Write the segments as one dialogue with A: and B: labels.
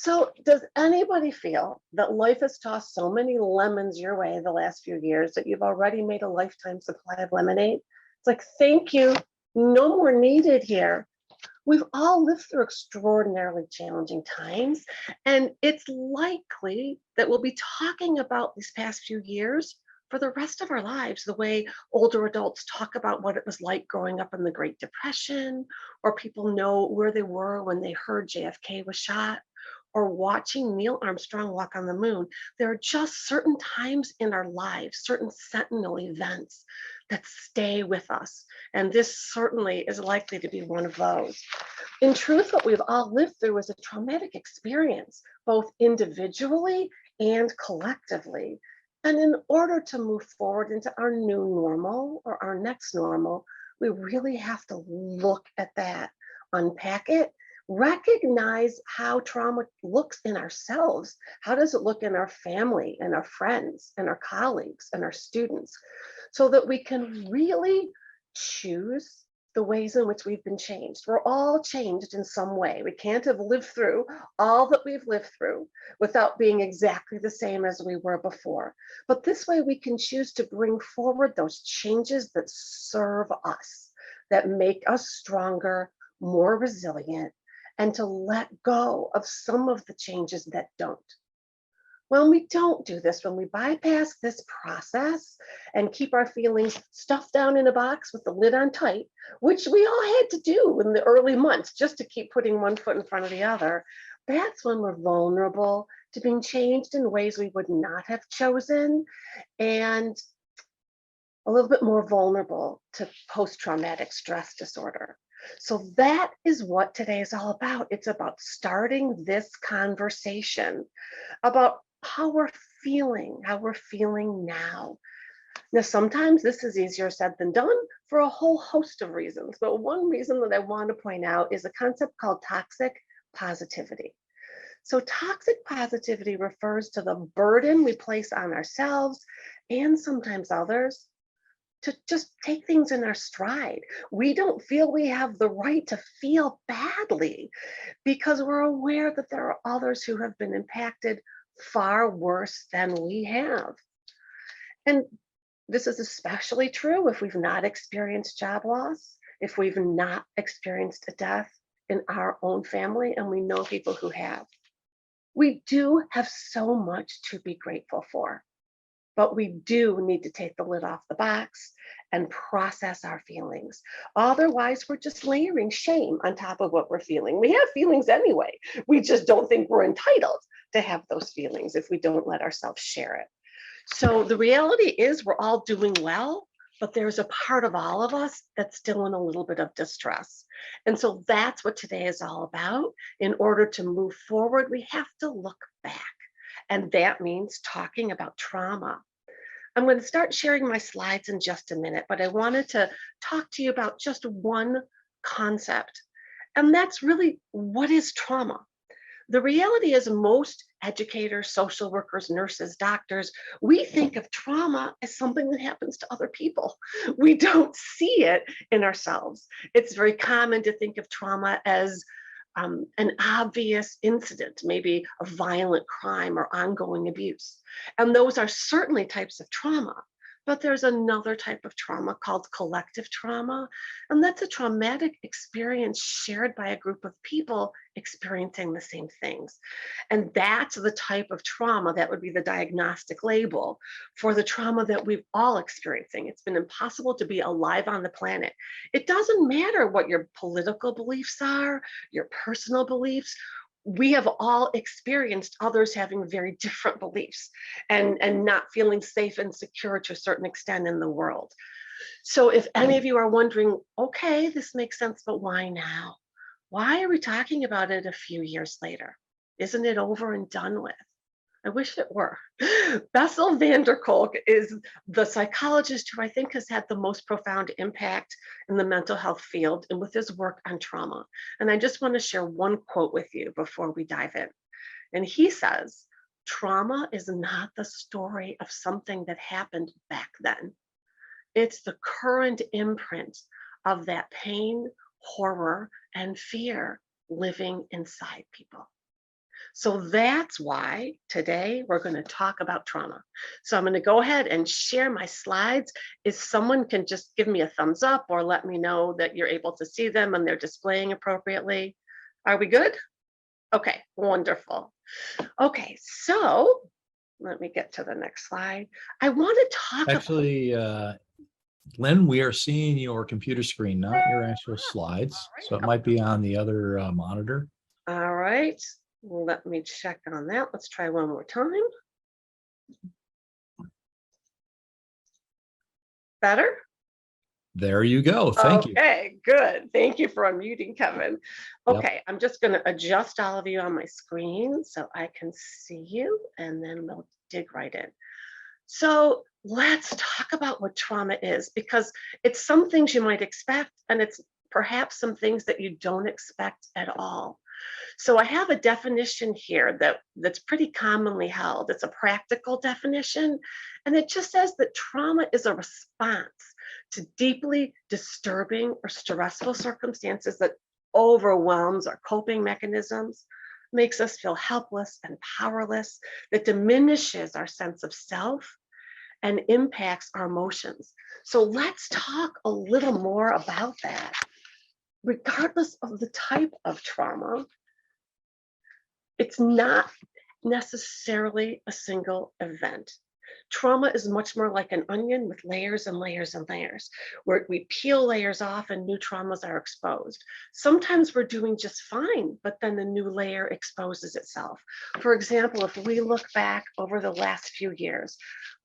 A: So, does anybody feel that life has tossed so many lemons your way the last few years that you've already made a lifetime supply of lemonade? It's like, thank you, no more needed here. We've all lived through extraordinarily challenging times, and it's likely that we'll be talking about these past few years for the rest of our lives, the way older adults talk about what it was like growing up in the Great Depression, or people know where they were when they heard JFK was shot, or watching Neil Armstrong walk on the moon. There are just certain times in our lives, certain sentinel events that stay with us. And this certainly is likely to be one of those. In truth, what we've all lived through is a traumatic experience, both individually and collectively. And in order to move forward into our new normal or our next normal, we really have to look at that, unpack it, recognize how trauma looks in ourselves. How does it look in our family and our friends and our colleagues and our students, so that we can really choose the ways in which we've been changed. We're all changed in some way. We can't have lived through all that we've lived through without being exactly the same as we were before. But this way we can choose to bring forward those changes that serve us, that make us stronger, more resilient, and to let go of some of the changes that don't. When we don't do this, when we bypass this process and keep our feelings stuffed down in a box with the lid on tight, which we all had to do in the early months just to keep putting one foot in front of the other, that's when we're vulnerable to being changed in ways we would not have chosen, and a little bit more vulnerable to post-traumatic stress disorder. So that is what today is all about. It's about starting this conversation about how we're feeling now. Now, sometimes this is easier said than done for a whole host of reasons. But one reason that I want to point out is a concept called toxic positivity. So, toxic positivity refers to the burden we place on ourselves and sometimes others to just take things in our stride. We don't feel we have the right to feel badly because we're aware that there are others who have been impacted far worse than we have. And this is especially true if we've not experienced job loss, if we've not experienced a death in our own family, and we know people who have. We do have so much to be grateful for. But we do need to take the lid off the box and process our feelings. Otherwise, we're just layering shame on top of what we're feeling. We have feelings anyway. We just don't think we're entitled to have those feelings if we don't let ourselves share it. So the reality is we're all doing well, but there's a part of all of us that's still in a little bit of distress. And so that's what today is all about. In order to move forward, we have to look back. And that means talking about trauma. I'm going to start sharing my slides in just a minute, but I wanted to talk to you about just one concept. And that's really, what is trauma? The reality is most educators, social workers, nurses, doctors, we think of trauma as something that happens to other people. We don't see it in ourselves. It's very common to think of trauma as an obvious incident, maybe a violent crime or ongoing abuse. And those are certainly types of trauma. But there's another type of trauma called collective trauma. And that's a traumatic experience shared by a group of people experiencing the same things. And that's the type of trauma that would be the diagnostic label for the trauma that we've all experiencing. It's been impossible to be alive on the planet. It doesn't matter what your political beliefs are, your personal beliefs. We have all experienced others having very different beliefs and not feeling safe and secure to a certain extent in the world. So if any of you are wondering, okay, this makes sense, but why now? Why are we talking about it a few years later? Isn't it over and done with? I wish it were. Bessel van der Kolk is the psychologist who I think has had the most profound impact in the mental health field and with his work on trauma. And I just want to share one quote with you before we dive in. And he says, trauma is not the story of something that happened back then. It's the current imprint of that pain, horror, and fear living inside people. So that's why today we're going to talk about trauma. So I'm going to go ahead and share my slides. If someone can just give me a thumbs up or let me know that you're able to see them and they're displaying appropriately. Are we good? Okay, wonderful. Okay, so let me get to the next slide. I want to talk about.
B: Actually, Lynn, we are seeing your computer screen, not your actual slides. So it might be on the other monitor.
A: All right, let me check on that. Let's try one more time. Better?
B: There you go. Thank you.
A: Okay, good. Thank you for unmuting, Kevin.
B: Yep.
A: Okay, I'm just going to adjust all of you on my screen so I can see you, and then we'll dig right in. So let's talk about what trauma is, because it's some things you might expect, and it's perhaps some things that you don't expect at all. So I have a definition here that's pretty commonly held. It's a practical definition, and it just says that trauma is a response to deeply disturbing or stressful circumstances that overwhelms our coping mechanisms, makes us feel helpless and powerless, that diminishes our sense of self and impacts our emotions. So let's talk a little more about that. Regardless of the type of trauma, it's not necessarily a single event. Trauma is much more like an onion with layers and layers and layers, where we peel layers off and new traumas are exposed. Sometimes we're doing just fine, but then the new layer exposes itself. For example, if we look back over the last few years,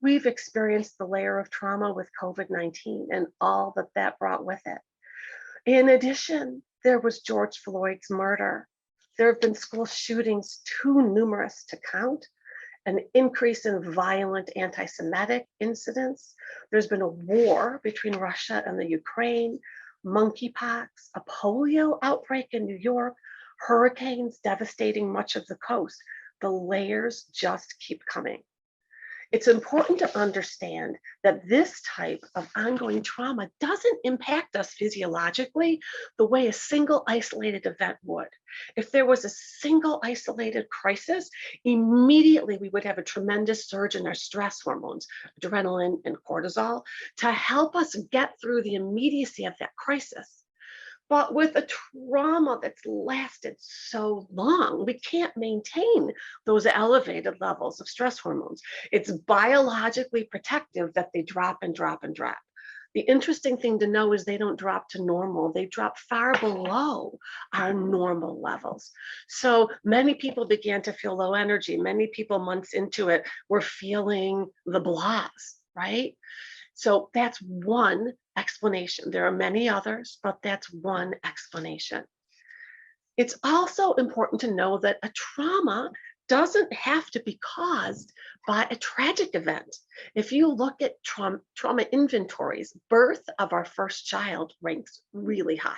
A: we've experienced the layer of trauma with COVID-19 and all that that brought with it. In addition, there was George Floyd's murder. There have been school shootings too numerous to count, an increase in violent anti-Semitic incidents. There's been a war between Russia and the Ukraine, monkeypox, a polio outbreak in New York, hurricanes devastating much of the coast. The layers just keep coming. It's important to understand that this type of ongoing trauma doesn't impact us physiologically the way a single isolated event would. If there was a single isolated crisis, immediately we would have a tremendous surge in our stress hormones, adrenaline and cortisol, to help us get through the immediacy of that crisis. But with a trauma that's lasted so long, we can't maintain those elevated levels of stress hormones. It's biologically protective that they drop and drop and drop. The interesting thing to know is they don't drop to normal. They drop far below our normal levels. So many people began to feel low energy. Many people months into it were feeling the blahs, right? So that's one explanation. There are many others, but that's one explanation. It's also important to know that a trauma doesn't have to be caused by a tragic event. If you look at trauma inventories, birth of our first child ranks really high.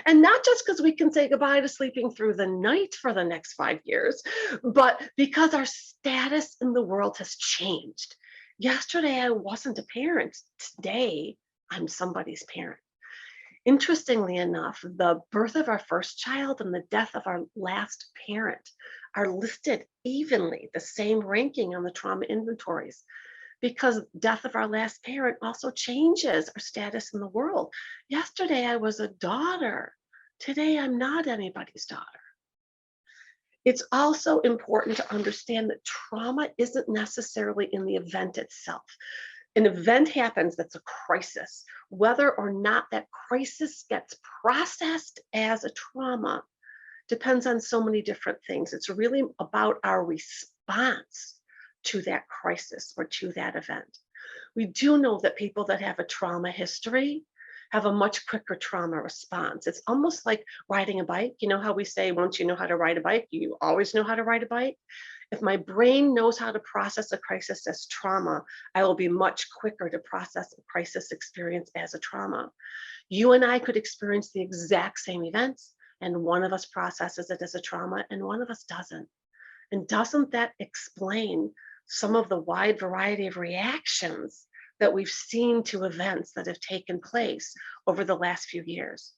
A: And not just because we can say goodbye to sleeping through the night for the next 5 years, but because our status in the world has changed. Yesterday, I wasn't a parent. Today, I'm somebody's parent. Interestingly enough, the birth of our first child and the death of our last parent are listed evenly, the same ranking on the trauma inventories, because death of our last parent also changes our status in the world. Yesterday, I was a daughter. Today, I'm not anybody's daughter. It's also important to understand that trauma isn't necessarily in the event itself. An event happens that's a crisis. Whether or not that crisis gets processed as a trauma depends on so many different things. It's really about our response to that crisis or to that event. We do know that people that have a trauma history have a much quicker trauma response. It's almost like riding a bike. You know how we say, once you know how to ride a bike, you always know how to ride a bike? If my brain knows how to process a crisis as trauma, I will be much quicker to process a crisis experience as a trauma. You and I could experience the exact same events, and one of us processes it as a trauma and one of us doesn't. And doesn't that explain some of the wide variety of reactions that we've seen to events that have taken place over the last few years?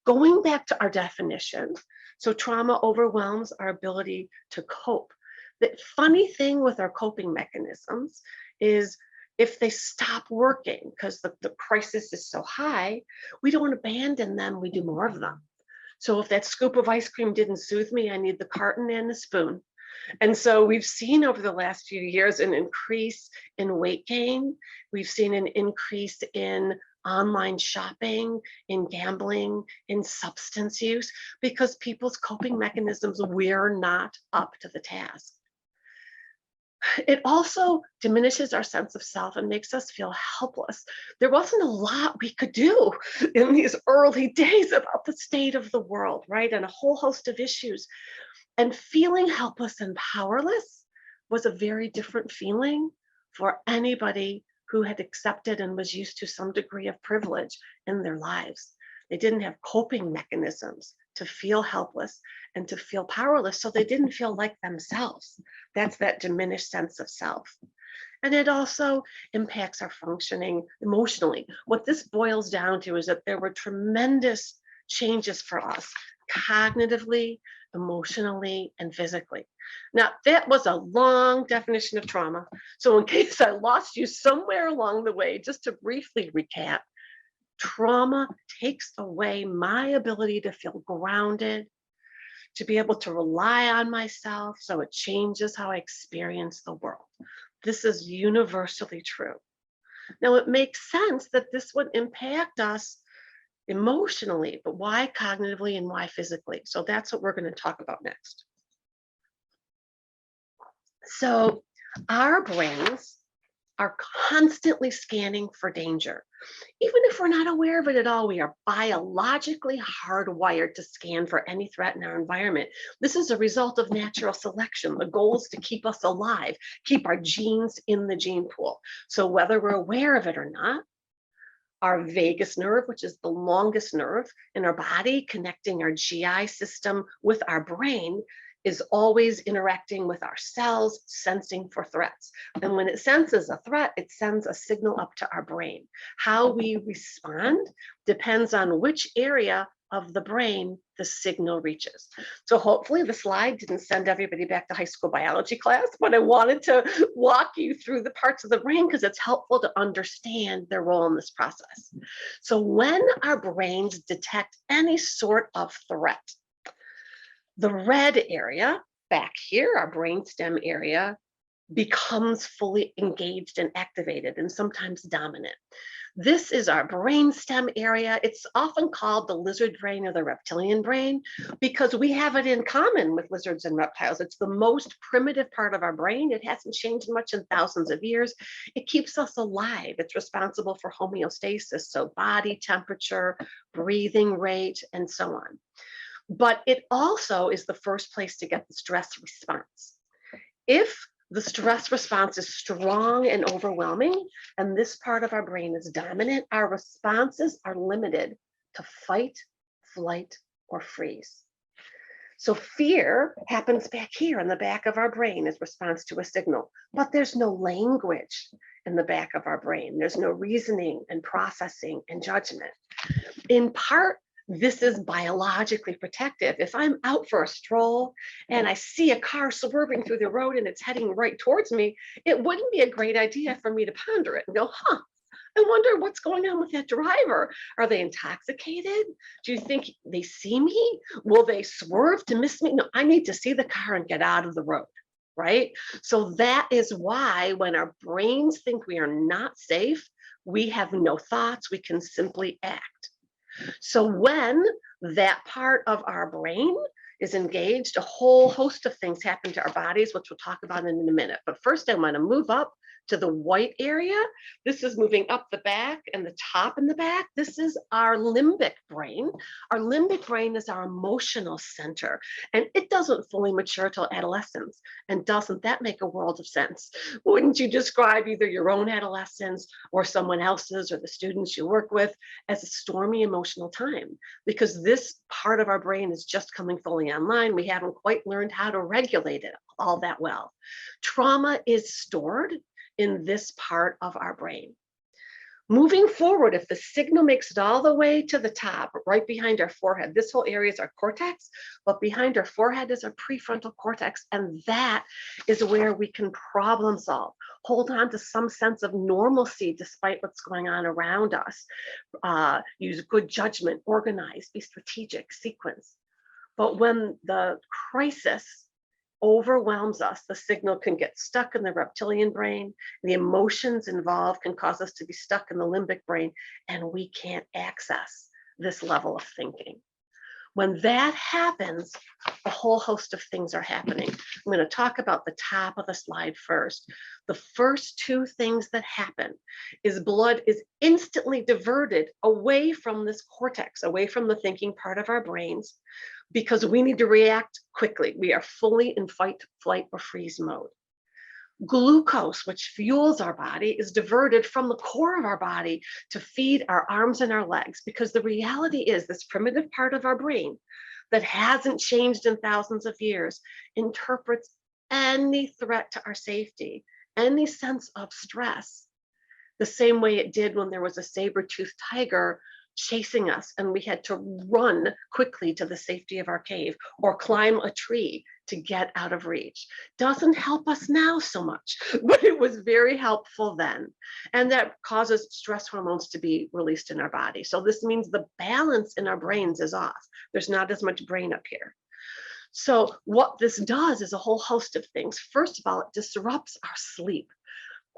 A: Going back to our definition, so trauma overwhelms our ability to cope. The funny thing with our coping mechanisms is if they stop working because the crisis is so high, we don't abandon them, we do more of them. So if that scoop of ice cream didn't soothe me, I need the carton and the spoon. And so we've seen over the last few years an increase in weight gain. We've seen an increase in online shopping, in gambling, in substance use, because people's coping mechanisms were not up to the task. It also diminishes our sense of self and makes us feel helpless. There wasn't a lot we could do in these early days about the state of the world, right? And a whole host of issues. And feeling helpless and powerless was a very different feeling for anybody who had accepted and was used to some degree of privilege in their lives. They didn't have coping mechanisms to feel helpless and to feel powerless, so they didn't feel like themselves. That's that diminished sense of self. And it also impacts our functioning emotionally. What this boils down to is that there were tremendous changes for us cognitively, emotionally, and physically. Now, that was a long definition of trauma. So in case I lost you somewhere along the way, just to briefly recap, trauma takes away my ability to feel grounded, to be able to rely on myself, so it changes how I experience the world. This is universally true. Now, it makes sense that this would impact us emotionally, but why cognitively and why physically? So that's what we're going to talk about next. So our brains are constantly scanning for danger. Even if we're not aware of it at all, we are biologically hardwired to scan for any threat in our environment. This is a result of natural selection. The goal is to keep us alive, keep our genes in the gene pool. So whether we're aware of it or not, our vagus nerve, which is the longest nerve in our body, connecting our GI system with our brain, is always interacting with our cells, sensing for threats. And when it senses a threat, it sends a signal up to our brain. How we respond depends on which area of the brain the signal reaches. So hopefully the slide didn't send everybody back to high school biology class, but I wanted to walk you through the parts of the brain because it's helpful to understand their role in this process. So when our brains detect any sort of threat, the red area back here, our brainstem area, becomes fully engaged and activated and sometimes dominant. This is our brainstem area. It's often called the lizard brain or the reptilian brain because we have it in common with lizards and reptiles. It's the most primitive part of our brain. It hasn't changed much in thousands of years. It keeps us alive. It's responsible for homeostasis, so body temperature, breathing rate, and so on. But it also is the first place to get the stress response. If the stress response is strong and overwhelming, and this part of our brain is dominant, our responses are limited to fight, flight, or freeze. So fear happens back here in the back of our brain as response to a signal, but there's no language in the back of our brain. There's no reasoning and processing and judgment. In part, this is biologically protective. If I'm out for a stroll and I see a car swerving through the road and it's heading right towards me, it wouldn't be a great idea for me to ponder it and go, I wonder what's going on with that driver. Are they intoxicated? Do you think they see me? Will they swerve to miss me? No, I need to see the car and get out of the road, right? So that is why when our brains think we are not safe, we have no thoughts, we can simply act. So when that part of our brain is engaged, a whole host of things happen to our bodies, which we'll talk about in a minute. But first, I want to move up to the white area. This is moving up the back and the top in the back. This is our limbic brain. Our limbic brain is our emotional center, and it doesn't fully mature till adolescence. And doesn't that make a world of sense? Wouldn't you describe either your own adolescence or someone else's or the students you work with as a stormy emotional time? Because this part of our brain is just coming fully online. We haven't quite learned how to regulate it all that well. Trauma is stored in this part of our brain. Moving forward, if the signal makes it all the way to the top, right behind our forehead, this whole area is our cortex, but behind our forehead is our prefrontal cortex. And that is where we can problem solve, hold on to some sense of normalcy despite what's going on around us, use good judgment, organize, be strategic, sequence. But when the crisis overwhelms us, the signal can get stuck in the reptilian brain. The emotions involved can cause us to be stuck in the limbic brain, and we can't access this level of thinking. When that happens, a whole host of things are happening. I'm going to talk about the top of the slide first. The first two things that happen is blood is instantly diverted away from this cortex, away from the thinking part of our brains, because we need to react quickly. We are fully in fight, flight, or freeze mode. Glucose, which fuels our body, is diverted from the core of our body to feed our arms and our legs, because the reality is this primitive part of our brain that hasn't changed in thousands of years interprets any threat to our safety, any sense of stress, the same way it did when there was a saber-toothed tiger chasing us and we had to run quickly to the safety of our cave or climb a tree to get out of reach. Doesn't help us now so much, but it was very helpful then. And that causes stress hormones to be released in our body. So this means the balance in our brains is off. There's not as much brain up here. So what this does is a whole host of things. First of all, it disrupts our sleep.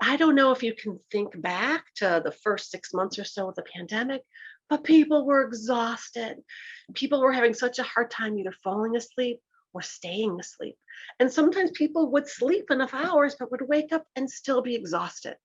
A: I don't know if you can think back to the first 6 months or so of the pandemic, but people were exhausted. People were having such a hard time either falling asleep or staying asleep. And sometimes people would sleep enough hours, but would wake up and still be exhausted.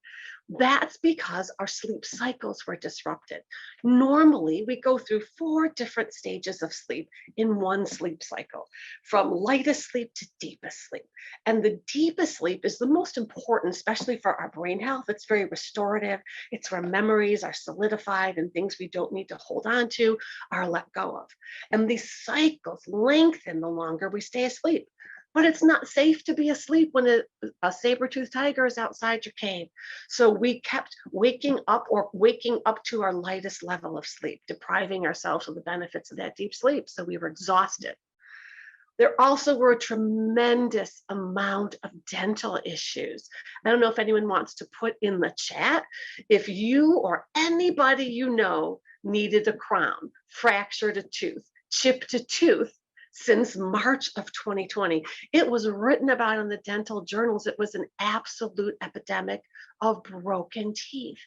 A: That's because our sleep cycles were disrupted. Normally, we go through 4 different stages of sleep in one sleep cycle, from lightest sleep to deepest sleep. And the deepest sleep is the most important, especially for our brain health. It's very restorative. It's where memories are solidified and things we don't need to hold on to are let go of. And these cycles lengthen the longer we stay asleep. But it's not safe to be asleep when a saber-toothed tiger is outside your cave. So we kept waking up to our lightest level of sleep, depriving ourselves of the benefits of that deep sleep. So we were exhausted. There also were a tremendous amount of dental issues. I don't know if anyone wants to put in the chat if you or anybody you know needed a crown, fractured a tooth, chipped a tooth since March of 2020. It was written about in the dental journals. It was an absolute epidemic of broken teeth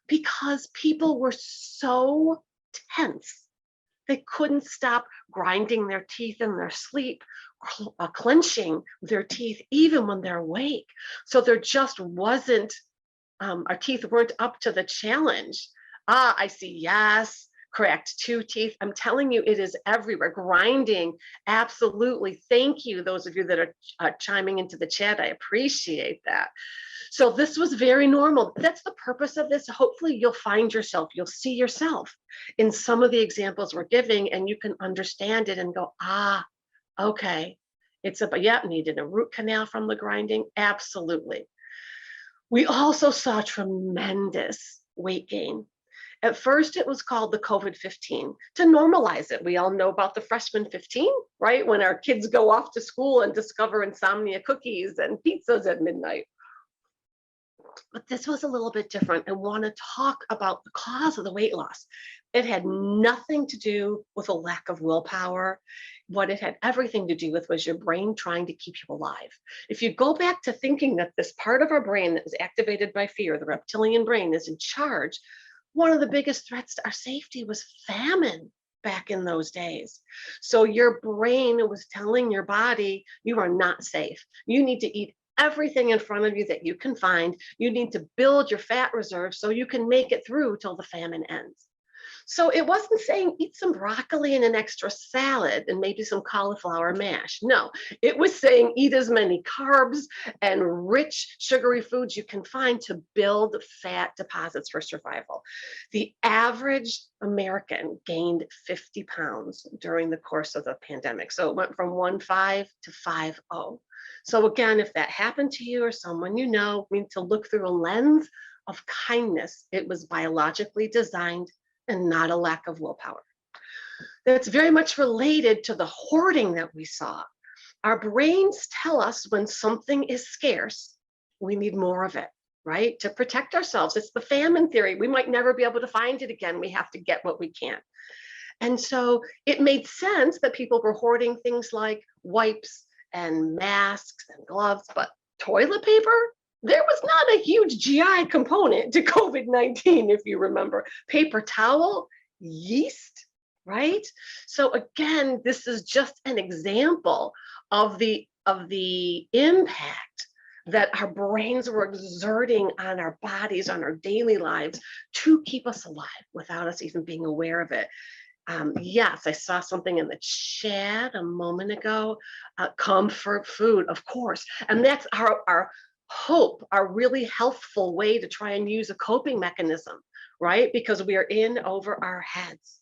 A: because people were so tense. They couldn't stop grinding their teeth in their sleep, clenching their teeth even when they're awake. So there just wasn't, our teeth weren't up to the challenge. I see, yes. Cracked 2 teeth. I'm telling you, it is everywhere. Grinding, absolutely. Thank you, those of you that are chiming into the chat. I appreciate that. So this was very normal. That's the purpose of this. Hopefully you'll find yourself, you'll see yourself in some of the examples we're giving, and you can understand it and go, okay. It's needed a root canal from the grinding. Absolutely. We also saw tremendous weight gain. At first, it was called the COVID-15 to normalize it. We all know about the freshman 15, right? When our kids go off to school and discover insomnia cookies and pizzas at midnight. But this was a little bit different. I want to talk about the cause of the weight loss. It had nothing to do with a lack of willpower. What it had everything to do with was your brain trying to keep you alive. If you go back to thinking that this part of our brain that is activated by fear, the reptilian brain, is in charge, one of the biggest threats to our safety was famine back in those days. So your brain was telling your body, you are not safe. You need to eat everything in front of you that you can find. You need to build your fat reserves so you can make it through till the famine ends. So it wasn't saying eat some broccoli and an extra salad and maybe some cauliflower mash. No, it was saying eat as many carbs and rich sugary foods you can find to build fat deposits for survival. The average American gained 50 pounds during the course of the pandemic. So it went from 1.5 to 5.0. So again, if that happened to you or someone you know, we need to look through a lens of kindness. It was biologically designed and not a lack of willpower. That's very much related to the hoarding that we saw. Our brains tell us when something is scarce, we need more of it, right? To protect ourselves. It's the famine theory. We might never be able to find it again. We have to get what we can. And so it made sense that people were hoarding things like wipes and masks and gloves, but toilet paper? There was not a huge GI component to COVID-19, if you remember. Paper towel, yeast, right? So again, this is just an example of the impact that our brains were exerting on our bodies, on our daily lives to keep us alive without us even being aware of it. Yes, I saw something in the chat a moment ago. Comfort food, of course. And that's our hope, our really healthful way to try and use a coping mechanism, right? Because we are in over our heads.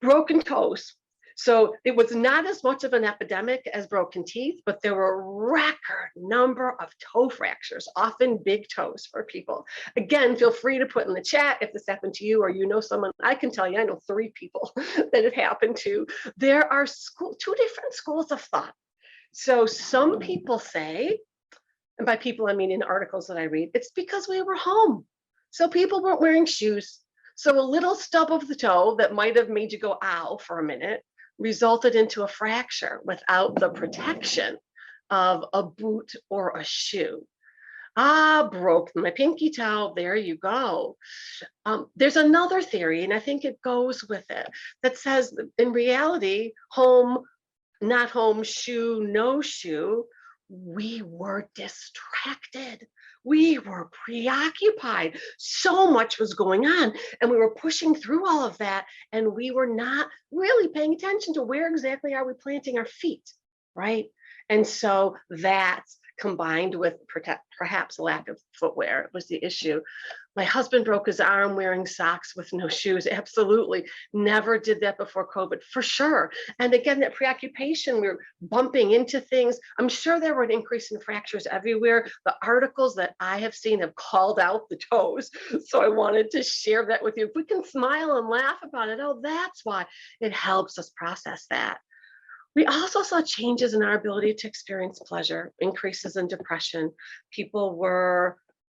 A: Broken toes. So it was not as much of an epidemic as broken teeth, but there were a record number of toe fractures, often big toes for people. Again, feel free to put in the chat if this happened to you or you know someone. I can tell you, I know 3 people that it happened to. There are 2 different schools of thought. So some people say, and by people I mean in articles that I read, it's because we were home. So people weren't wearing shoes. So a little stub of the toe that might have made you go ow for a minute resulted into a fracture without the protection of a boot or a shoe. Broke my pinky toe. There you go. There's another theory, and I think it goes with it, that says that in reality, home, not home, shoe, no shoe, we were distracted. We were preoccupied. So much was going on, and we were pushing through all of that, and we were not really paying attention to where exactly are we planting our feet, right? And so that's combined with perhaps lack of footwear was the issue. My husband broke his arm wearing socks with no shoes. Absolutely. Never did that before COVID, for sure. And again, that preoccupation, we were bumping into things. I'm sure there were an increase in fractures everywhere. The articles that I have seen have called out the toes. So I wanted to share that with you. If we can smile and laugh about it, oh, that's why it helps us process that. We also saw changes in our ability to experience pleasure, increases in depression. People were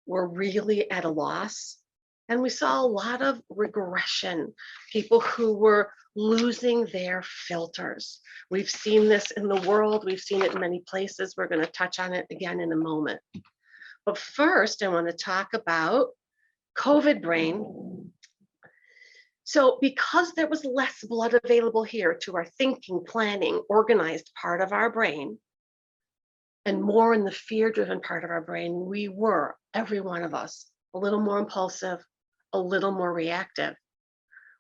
A: really at a loss. And we saw a lot of regression, people who were losing their filters. We've seen this in the world. We've seen it in many places. We're going to touch on it again in a moment. But first, I want to talk about COVID brain. So because there was less blood available here to our thinking, planning, organized part of our brain, and more in the fear-driven part of our brain, we were, every one of us, a little more impulsive, a little more reactive.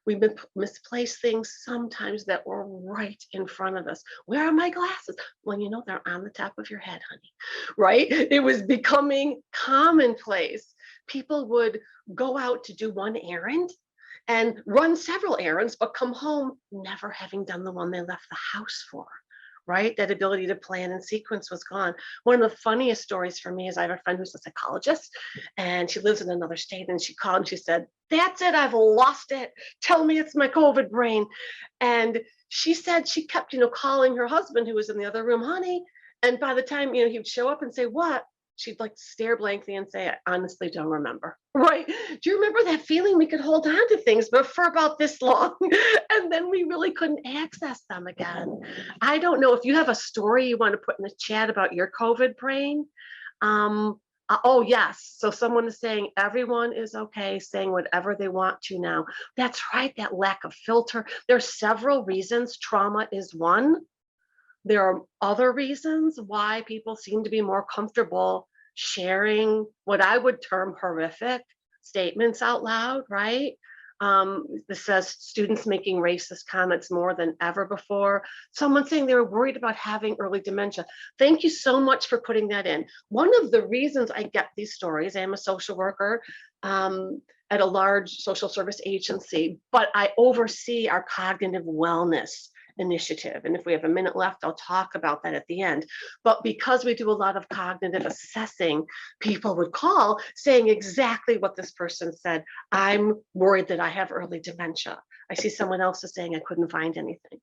A: We misplaced things sometimes that were right in front of us. Where are my glasses? Well, you know, they're on the top of your head, honey, right? It was becoming commonplace. People would go out to do one errand and run several errands, but come home never having done the one they left the house for, right? That ability to plan and sequence was gone. One of the funniest stories for me is I have a friend who's a psychologist, and she lives in another state, and she called and she said, "That's it, I've lost it. Tell me it's my COVID brain." And she said she kept, calling her husband who was in the other room, "Honey," and by the time, he would show up and say, "What?" She'd like stare blankly and say, "I honestly don't remember." Right? Do you remember that feeling we could hold on to things, but for about this long, and then we really couldn't access them again? I don't know if you have a story you want to put in the chat about your COVID brain. Oh, yes. So someone is saying everyone is okay, saying whatever they want to now. That's right. That lack of filter. There's several reasons. Trauma is one. There are other reasons why people seem to be more comfortable sharing what I would term horrific statements out loud, right? This says students making racist comments more than ever before. Someone saying they were worried about having early dementia. Thank you so much for putting that in. One of the reasons I get these stories, I am a social worker at a large social service agency, but I oversee our cognitive wellness initiative. And if we have a minute left, I'll talk about that at the end. But because we do a lot of cognitive assessing, people would call saying exactly what this person said. I'm worried that I have early dementia. I see someone else is saying I couldn't find anything.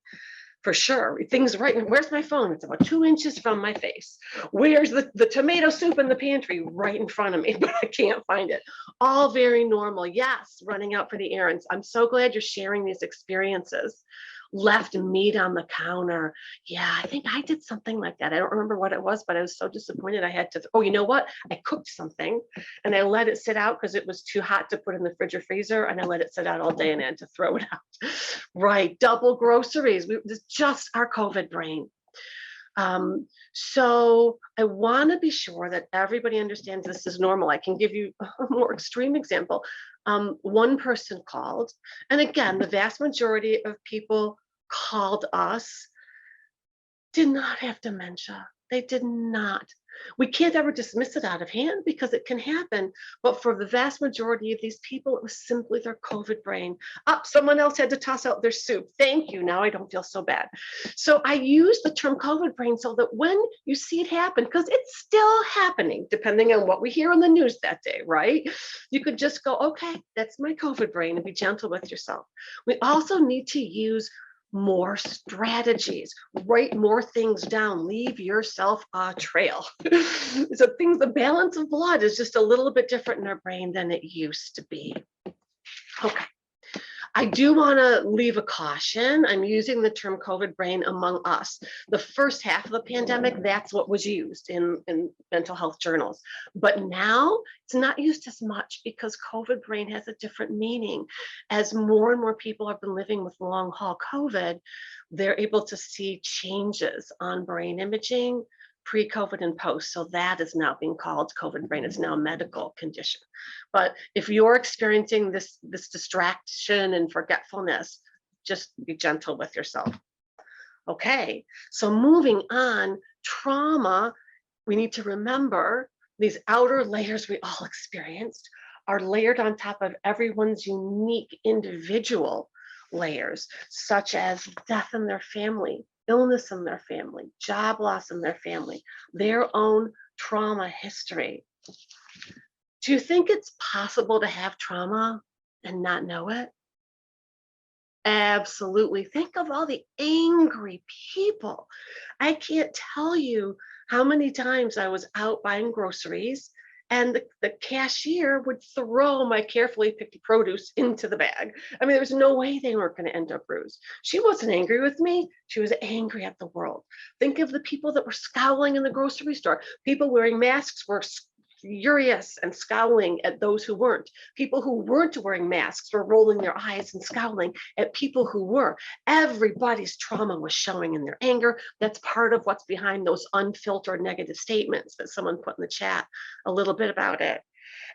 A: For sure, things right. Where's my phone? It's about 2 inches from my face. Where's the tomato soup in the pantry? Right in front of me, but I can't find it. All very normal. Yes, running out for the errands. I'm so glad you're sharing these experiences. Left meat on the counter. Yeah, I think I did something like that. I don't remember what it was, but I was so disappointed I had to. Oh, you know what? I cooked something and I let it sit out because it was too hot to put in the fridge or freezer, and I let it sit out all day and I had to throw it out. Right, double groceries. This is just our COVID brain. So I want to be sure that everybody understands this is normal. I can give you a more extreme example. One person called, and again, the vast majority of people called us did not have dementia. They did not. We can't ever dismiss it out of hand because it can happen. But for the vast majority of these people, it was simply their COVID brain. Someone else had to toss out their soup. Thank you. Now I don't feel so bad. So I use the term COVID brain so that when you see it happen, because it's still happening, depending on what we hear on the news that day, right? You could just go, okay, that's my COVID brain, and be gentle with yourself. We also need to use more strategies, write more things down, leave yourself a trail. So the balance of blood is just a little bit different in our brain than it used to be. Okay. I do want to leave a caution. I'm using the term COVID brain among us. The first half of the pandemic, that's what was used in mental health journals. But now it's not used as much because COVID brain has a different meaning. As more and more people have been living with long haul COVID, they're able to see changes on brain imaging, pre-COVID and post. So that is now being called COVID brain. It's now a medical condition. But if you're experiencing this distraction and forgetfulness, just be gentle with yourself. Okay, so moving on, trauma, we need to remember these outer layers we all experienced are layered on top of everyone's unique individual layers, such as death in their family, illness in their family, job loss in their family, their own trauma history. Do you think it's possible to have trauma and not know it? Absolutely. Think of all the angry people. I can't tell you how many times I was out buying groceries and the cashier would throw my carefully picked produce into the bag. I mean, there was no way they weren't going to end up bruised. She wasn't angry with me. She was angry at the world. Think of the people that were scowling in the grocery store. People wearing masks were furious and scowling at those who weren't. People who weren't wearing masks were rolling their eyes and scowling at people who were. Everybody's trauma was showing in their anger. That's part of what's behind those unfiltered negative statements that someone put in the chat a little bit about it.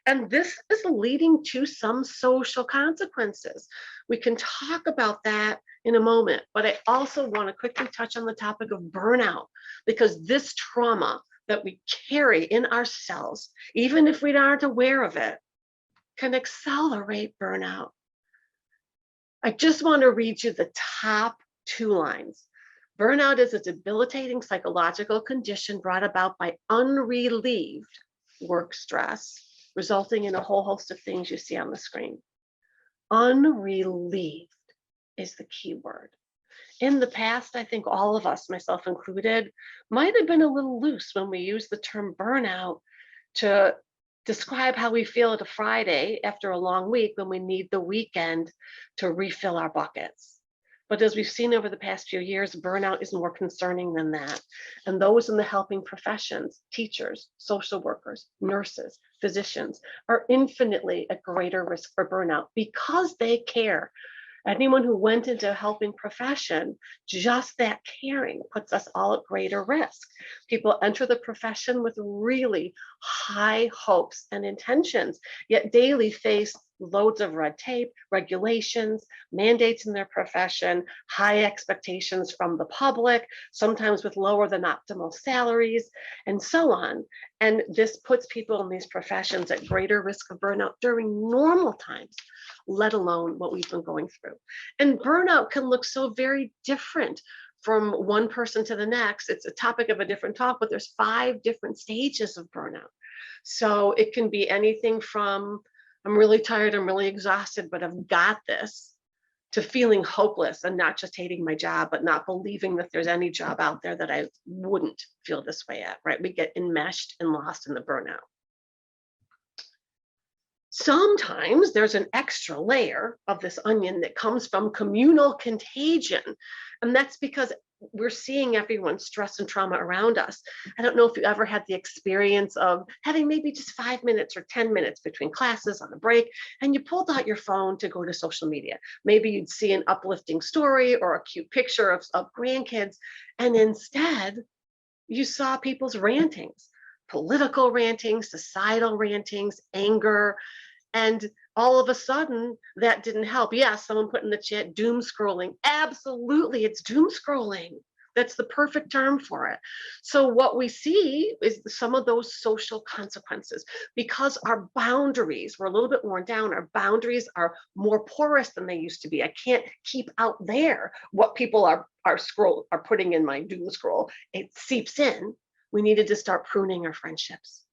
A: And this is leading to some social consequences. We can talk about that in a moment, but I also want to quickly touch on the topic of burnout, because this trauma that we carry in ourselves, even if we aren't aware of it, can accelerate burnout. I just want to read you the top 2 lines. Burnout is a debilitating psychological condition brought about by unrelieved work stress, resulting in a whole host of things you see on the screen. Unrelieved is the key word. In the past, I think all of us, myself included, might have been a little loose when we used the term burnout to describe how we feel at a Friday after a long week when we need the weekend to refill our buckets. But as we've seen over the past few years, burnout is more concerning than that. And those in the helping professions, teachers, social workers, nurses, physicians, are infinitely at greater risk for burnout because they care. Anyone who went into a helping profession, just that caring puts us all at greater risk. People enter the profession with really high hopes and intentions, yet daily face loads of red tape, regulations, mandates in their profession, high expectations from the public, sometimes with lower than optimal salaries, and so on. And this puts people in these professions at greater risk of burnout during normal times. let alone what we've been going through. And burnout can look so very different from one person to the next. It's a topic of a different talk, but there's 5 different stages of burnout. So it can be anything from, I'm really tired, I'm really exhausted, but I've got this, to feeling hopeless and not just hating my job, but not believing that there's any job out there that I wouldn't feel this way at, right? We get enmeshed and lost in the burnout. Sometimes there's an extra layer of this onion that comes from communal contagion. And that's because we're seeing everyone's stress and trauma around us. I don't know if you ever had the experience of having maybe just 5 minutes or 10 minutes between classes on a break, and you pulled out your phone to go to social media. Maybe you'd see an uplifting story or a cute picture of grandkids, and instead you saw people's rantings, political rantings, societal rantings, anger, and all of a sudden, that didn't help. Yeah, someone put in the chat, doom scrolling. Absolutely, it's doom scrolling. That's the perfect term for it. So what we see is some of those social consequences. Because our boundaries were a little bit worn down, our boundaries are more porous than they used to be. I can't keep out there what people are putting in my doom scroll. It seeps in. We needed to start pruning our friendships.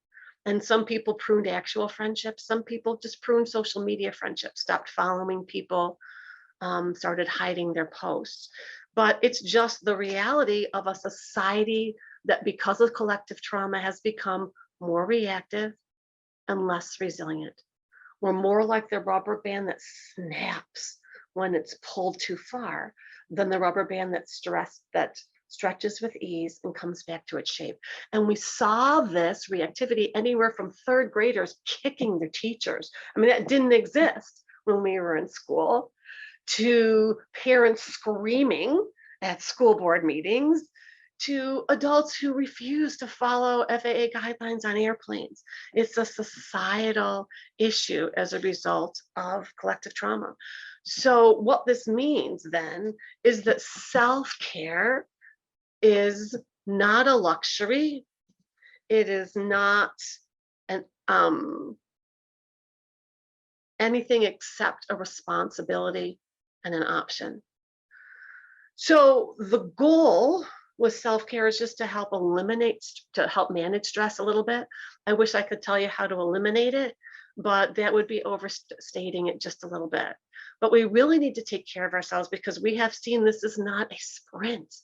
A: And some people pruned actual friendships. Some people just pruned social media friendships, stopped following people, started hiding their posts. But it's just the reality of a society that, because of collective trauma, has become more reactive and less resilient. We're more like the rubber band that snaps when it's pulled too far than the rubber band that stretches with ease and comes back to its shape. And we saw this reactivity anywhere from 3rd graders kicking their teachers. I mean, that didn't exist when we were in school, to parents screaming at school board meetings, to adults who refuse to follow FAA guidelines on airplanes. It's a societal issue as a result of collective trauma. So what this means then is that self-care is not a luxury. It is not an anything except a responsibility and an option. So the goal with self-care is just to help manage stress a little bit. I wish I could tell you how to eliminate it, but that would be overstating it just a little bit. But we really need to take care of ourselves, because we have seen this is not a sprint.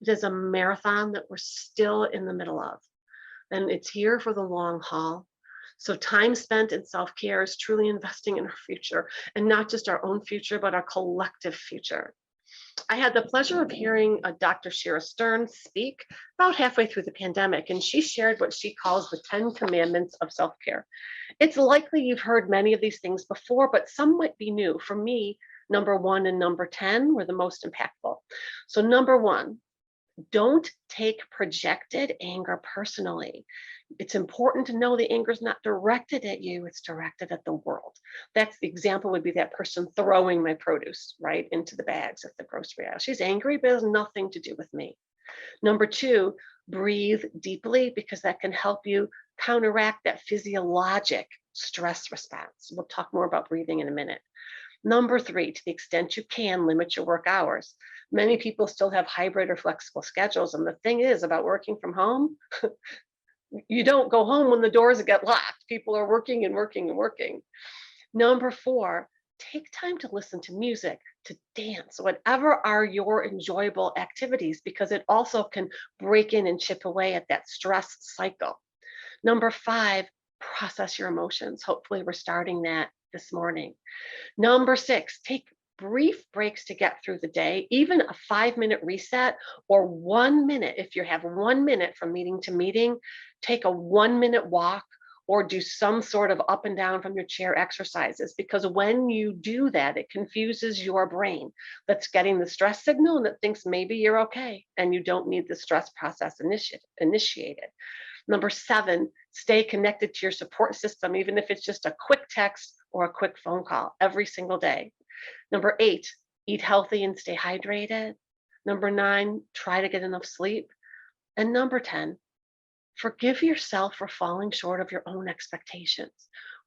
A: It is a marathon that we're still in the middle of, and it's here for the long haul. So time spent in self-care is truly investing in our future, and not just our own future, but our collective future. I had the pleasure of hearing Dr. Shira Stern speak about halfway through the pandemic, and she shared what she calls the 10 commandments of self-care. It's likely you've heard many of these things before, but some might be new. For me, number 1 and number 10 were the most impactful. So number 1, don't take projected anger personally. It's important to know the anger is not directed at you, it's directed at the world. That's the example, would be that person throwing my produce right into the bags at the grocery aisle. She's angry, but it has nothing to do with me. Number 2, breathe deeply, because that can help you counteract that physiologic stress response. We'll talk more about breathing in a minute. Number 3, to the extent you can, limit your work hours. Many people still have hybrid or flexible schedules. And the thing is about working from home, you don't go home when the doors get locked. People are working and working and working. Number 4, take time to listen to music, to dance, whatever are your enjoyable activities, because it also can break in and chip away at that stress cycle. Number 5, process your emotions. Hopefully we're starting that this morning. Number 6, take brief breaks to get through the day, even a 5-minute reset, or 1 minute. If you have 1 minute from meeting to meeting, take a 1-minute walk, or do some sort of up and down from your chair exercises, because when you do that, it confuses your brain that's getting the stress signal and that thinks maybe you're okay and you don't need the stress process initiated. Number 7, stay connected to your support system, even if it's just a quick text or a quick phone call every single day. Number 8, eat healthy and stay hydrated. Number 9, try to get enough sleep. And number 10, forgive yourself for falling short of your own expectations.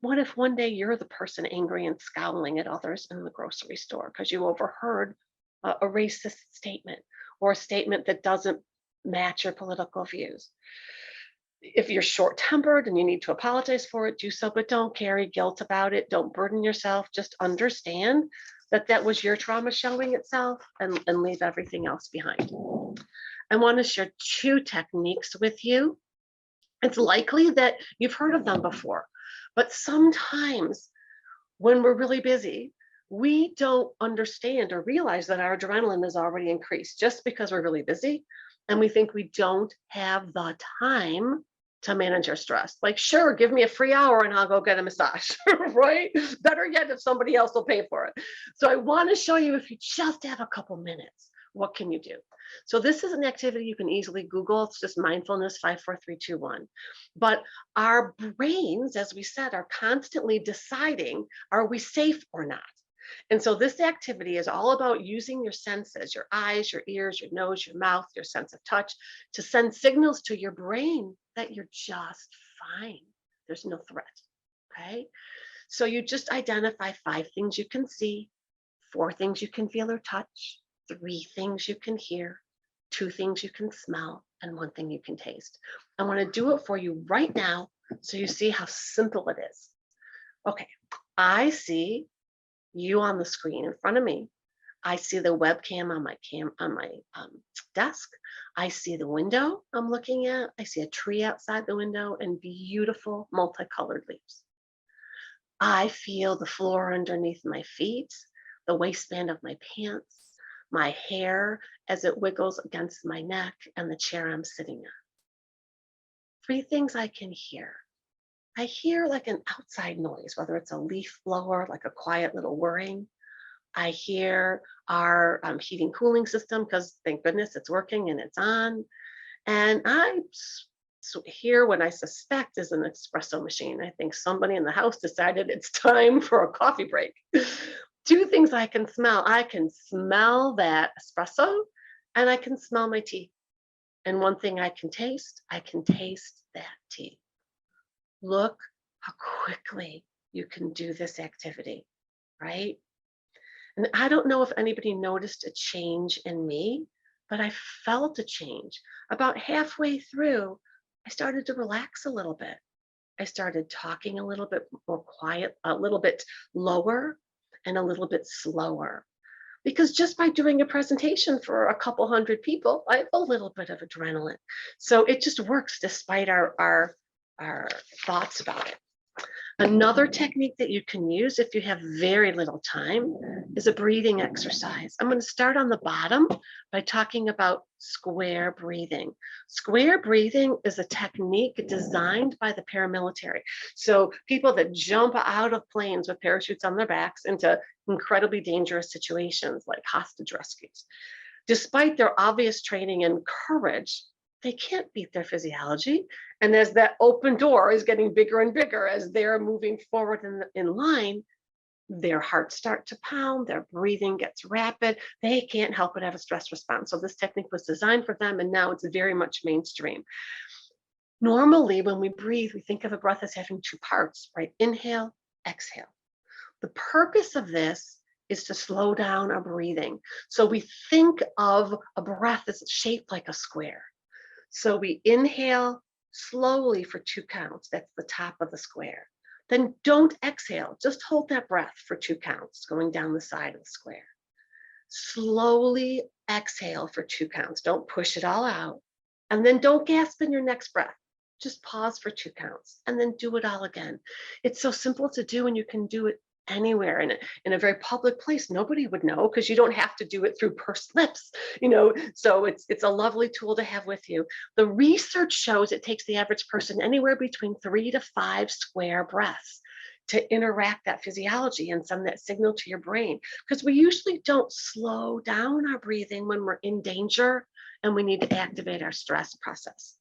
A: What if one day you're the person angry and scowling at others in the grocery store because you overheard a racist statement or a statement that doesn't match your political views? If you're short tempered and you need to apologize for it, do so, but don't carry guilt about it. Don't burden yourself. Just understand that that was your trauma showing itself, and leave everything else behind. I want to share two techniques with you. It's likely that you've heard of them before, but sometimes when we're really busy, we don't understand or realize that our adrenaline is already increased just because we're really busy. And we think we don't have the time to manage our stress. Like, sure, give me a free hour and I'll go get a massage, right? Better yet, if somebody else will pay for it. So I want to show you, if you just have a couple minutes, what can you do? So this is an activity you can easily Google. It's just mindfulness 5, 4, 3, 2, 1. But our brains, as we said, are constantly deciding, are we safe or not? And so this activity is all about using your senses, your eyes, your ears, your nose, your mouth, your sense of touch, to send signals to your brain that you're just fine. There's no threat. Okay. So you just identify 5 things you can see, 4 things you can feel or touch, 3 things you can hear, 2 things you can smell, and 1 thing you can taste. I want to do it for you right now so you see how simple it is. Okay, I see you on the screen in front of me. I see the webcam on my desk. I see the window I'm looking at. I see a tree outside the window and beautiful multicolored leaves. I feel the floor underneath my feet, the waistband of my pants, my hair as it wiggles against my neck, and the chair I'm sitting in. 3 things I can hear. I hear like an outside noise, whether it's a leaf blower, like a quiet little whirring. I hear our heating cooling system, because thank goodness it's working and it's on. And I hear what I suspect is an espresso machine. I think somebody in the house decided it's time for a coffee break. 2 things I can smell. I can smell that espresso and I can smell my tea. And 1 thing I can taste that tea. Look how quickly you can do this activity, right? And I don't know if anybody noticed a change in me, but I felt a change. About halfway through, I started to relax a little bit. I started talking a little bit more quiet, a little bit lower, and a little bit slower. Because just by doing a presentation for a couple hundred people, I have a little bit of adrenaline. So it just works despite our thoughts about it. Another technique that you can use if you have very little time is a breathing exercise. I'm going to start on the bottom by talking about square breathing. Square breathing is a technique designed by the paramilitary. So people that jump out of planes with parachutes on their backs into incredibly dangerous situations like hostage rescues. Despite their obvious training and courage, they can't beat their physiology. And as that open door is getting bigger and bigger, as they're moving forward in line, their hearts start to pound, their breathing gets rapid. They can't help but have a stress response. So this technique was designed for them, and now it's very much mainstream. Normally, when we breathe, we think of a breath as having 2 parts, right? Inhale, exhale. The purpose of this is to slow down our breathing. So we think of a breath as shaped like a square. So we inhale slowly for 2 counts. That's the top of the square. Then don't exhale. Just hold that breath for 2 counts, going down the side of the square. Slowly exhale for 2 counts. Don't push it all out. And then don't gasp in your next breath. Just pause for 2 counts and then do it all again. It's so simple to do, and you can do it anywhere in a very public place. Nobody would know because you don't have to do it through pursed lips, so it's a lovely tool to have with you. The research shows it takes the average person anywhere between 3 to 5 square breaths to interact that physiology and send that signal to your brain, because we usually don't slow down our breathing when we're in danger and we need to activate our stress process.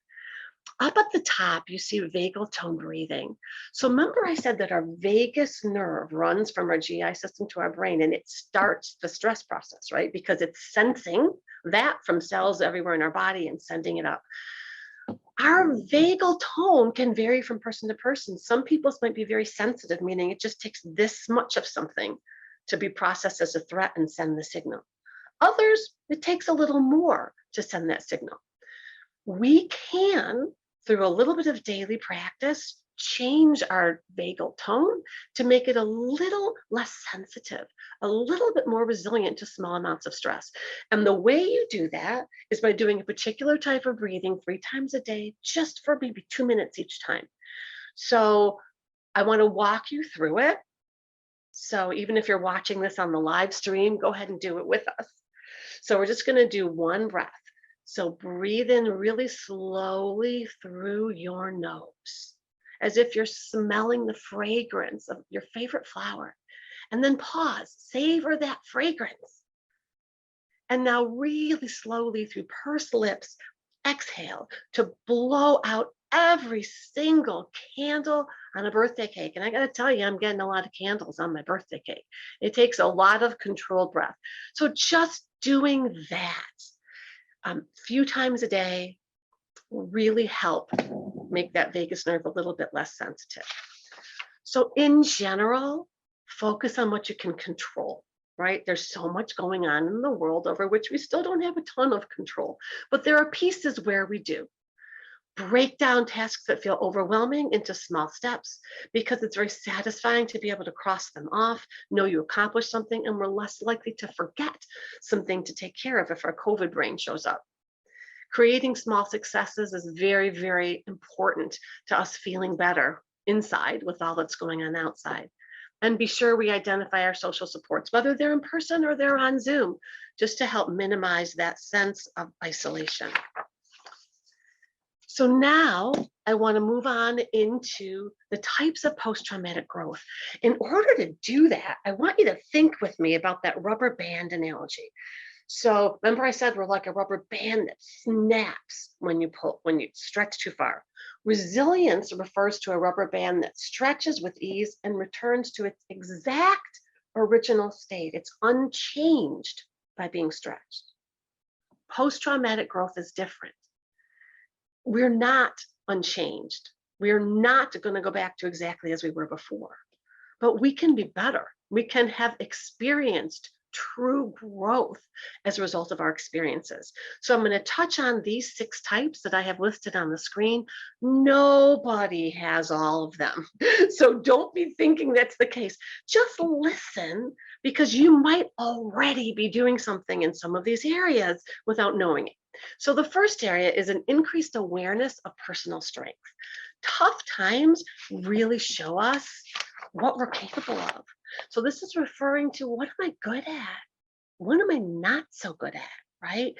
A: Up at the top, you see vagal tone breathing. So remember I said that our vagus nerve runs from our GI system to our brain, and it starts the stress process, right? Because it's sensing that from cells everywhere in our body and sending it up. Our vagal tone can vary from person to person. Some people's might be very sensitive, meaning it just takes this much of something to be processed as a threat and send the signal. Others, it takes a little more to send that signal. We can, through a little bit of daily practice, change our vagal tone to make it a little less sensitive, a little bit more resilient to small amounts of stress. And the way you do that is by doing a particular type of breathing 3 times a day, just for maybe 2 minutes each time. So I want to walk you through it. So even if you're watching this on the live stream, go ahead and do it with us. So we're just going to do one breath. So breathe in really slowly through your nose, as if you're smelling the fragrance of your favorite flower. And then pause, savor that fragrance. And now really slowly through pursed lips, exhale to blow out every single candle on a birthday cake. And I got to tell you, I'm getting a lot of candles on my birthday cake. It takes a lot of controlled breath. So just doing that few times a day will really help make that vagus nerve a little bit less sensitive. So in general, focus on what you can control, right? There's so much going on in the world over which we still don't have a ton of control, but there are pieces where we do. Break down tasks that feel overwhelming into small steps, because it's very satisfying to be able to cross them off, know you accomplished something, and we're less likely to forget something to take care of if our COVID brain shows up. Creating small successes is very, very important to us feeling better inside with all that's going on outside. And be sure we identify our social supports, whether they're in person or they're on Zoom, just to help minimize that sense of isolation. So now I want to move on into the types of post-traumatic growth. In order to do that, I want you to think with me about that rubber band analogy. So remember I said we're like a rubber band that snaps when you stretch too far. Resilience refers to a rubber band that stretches with ease and returns to its exact original state. It's unchanged by being stretched. Post-traumatic growth is different. We're not unchanged. We're not going to go back to exactly as we were before, but we can be better. We can have experienced true growth as a result of our experiences. So I'm going to touch on these 6 types that I have listed on the screen. Nobody has all of them. So don't be thinking that's the case. Just listen, because you might already be doing something in some of these areas without knowing it. So the first area is an increased awareness of personal strength. Tough times really show us what we're capable of. So this is referring to, what am I good at? What am I not so good at, right?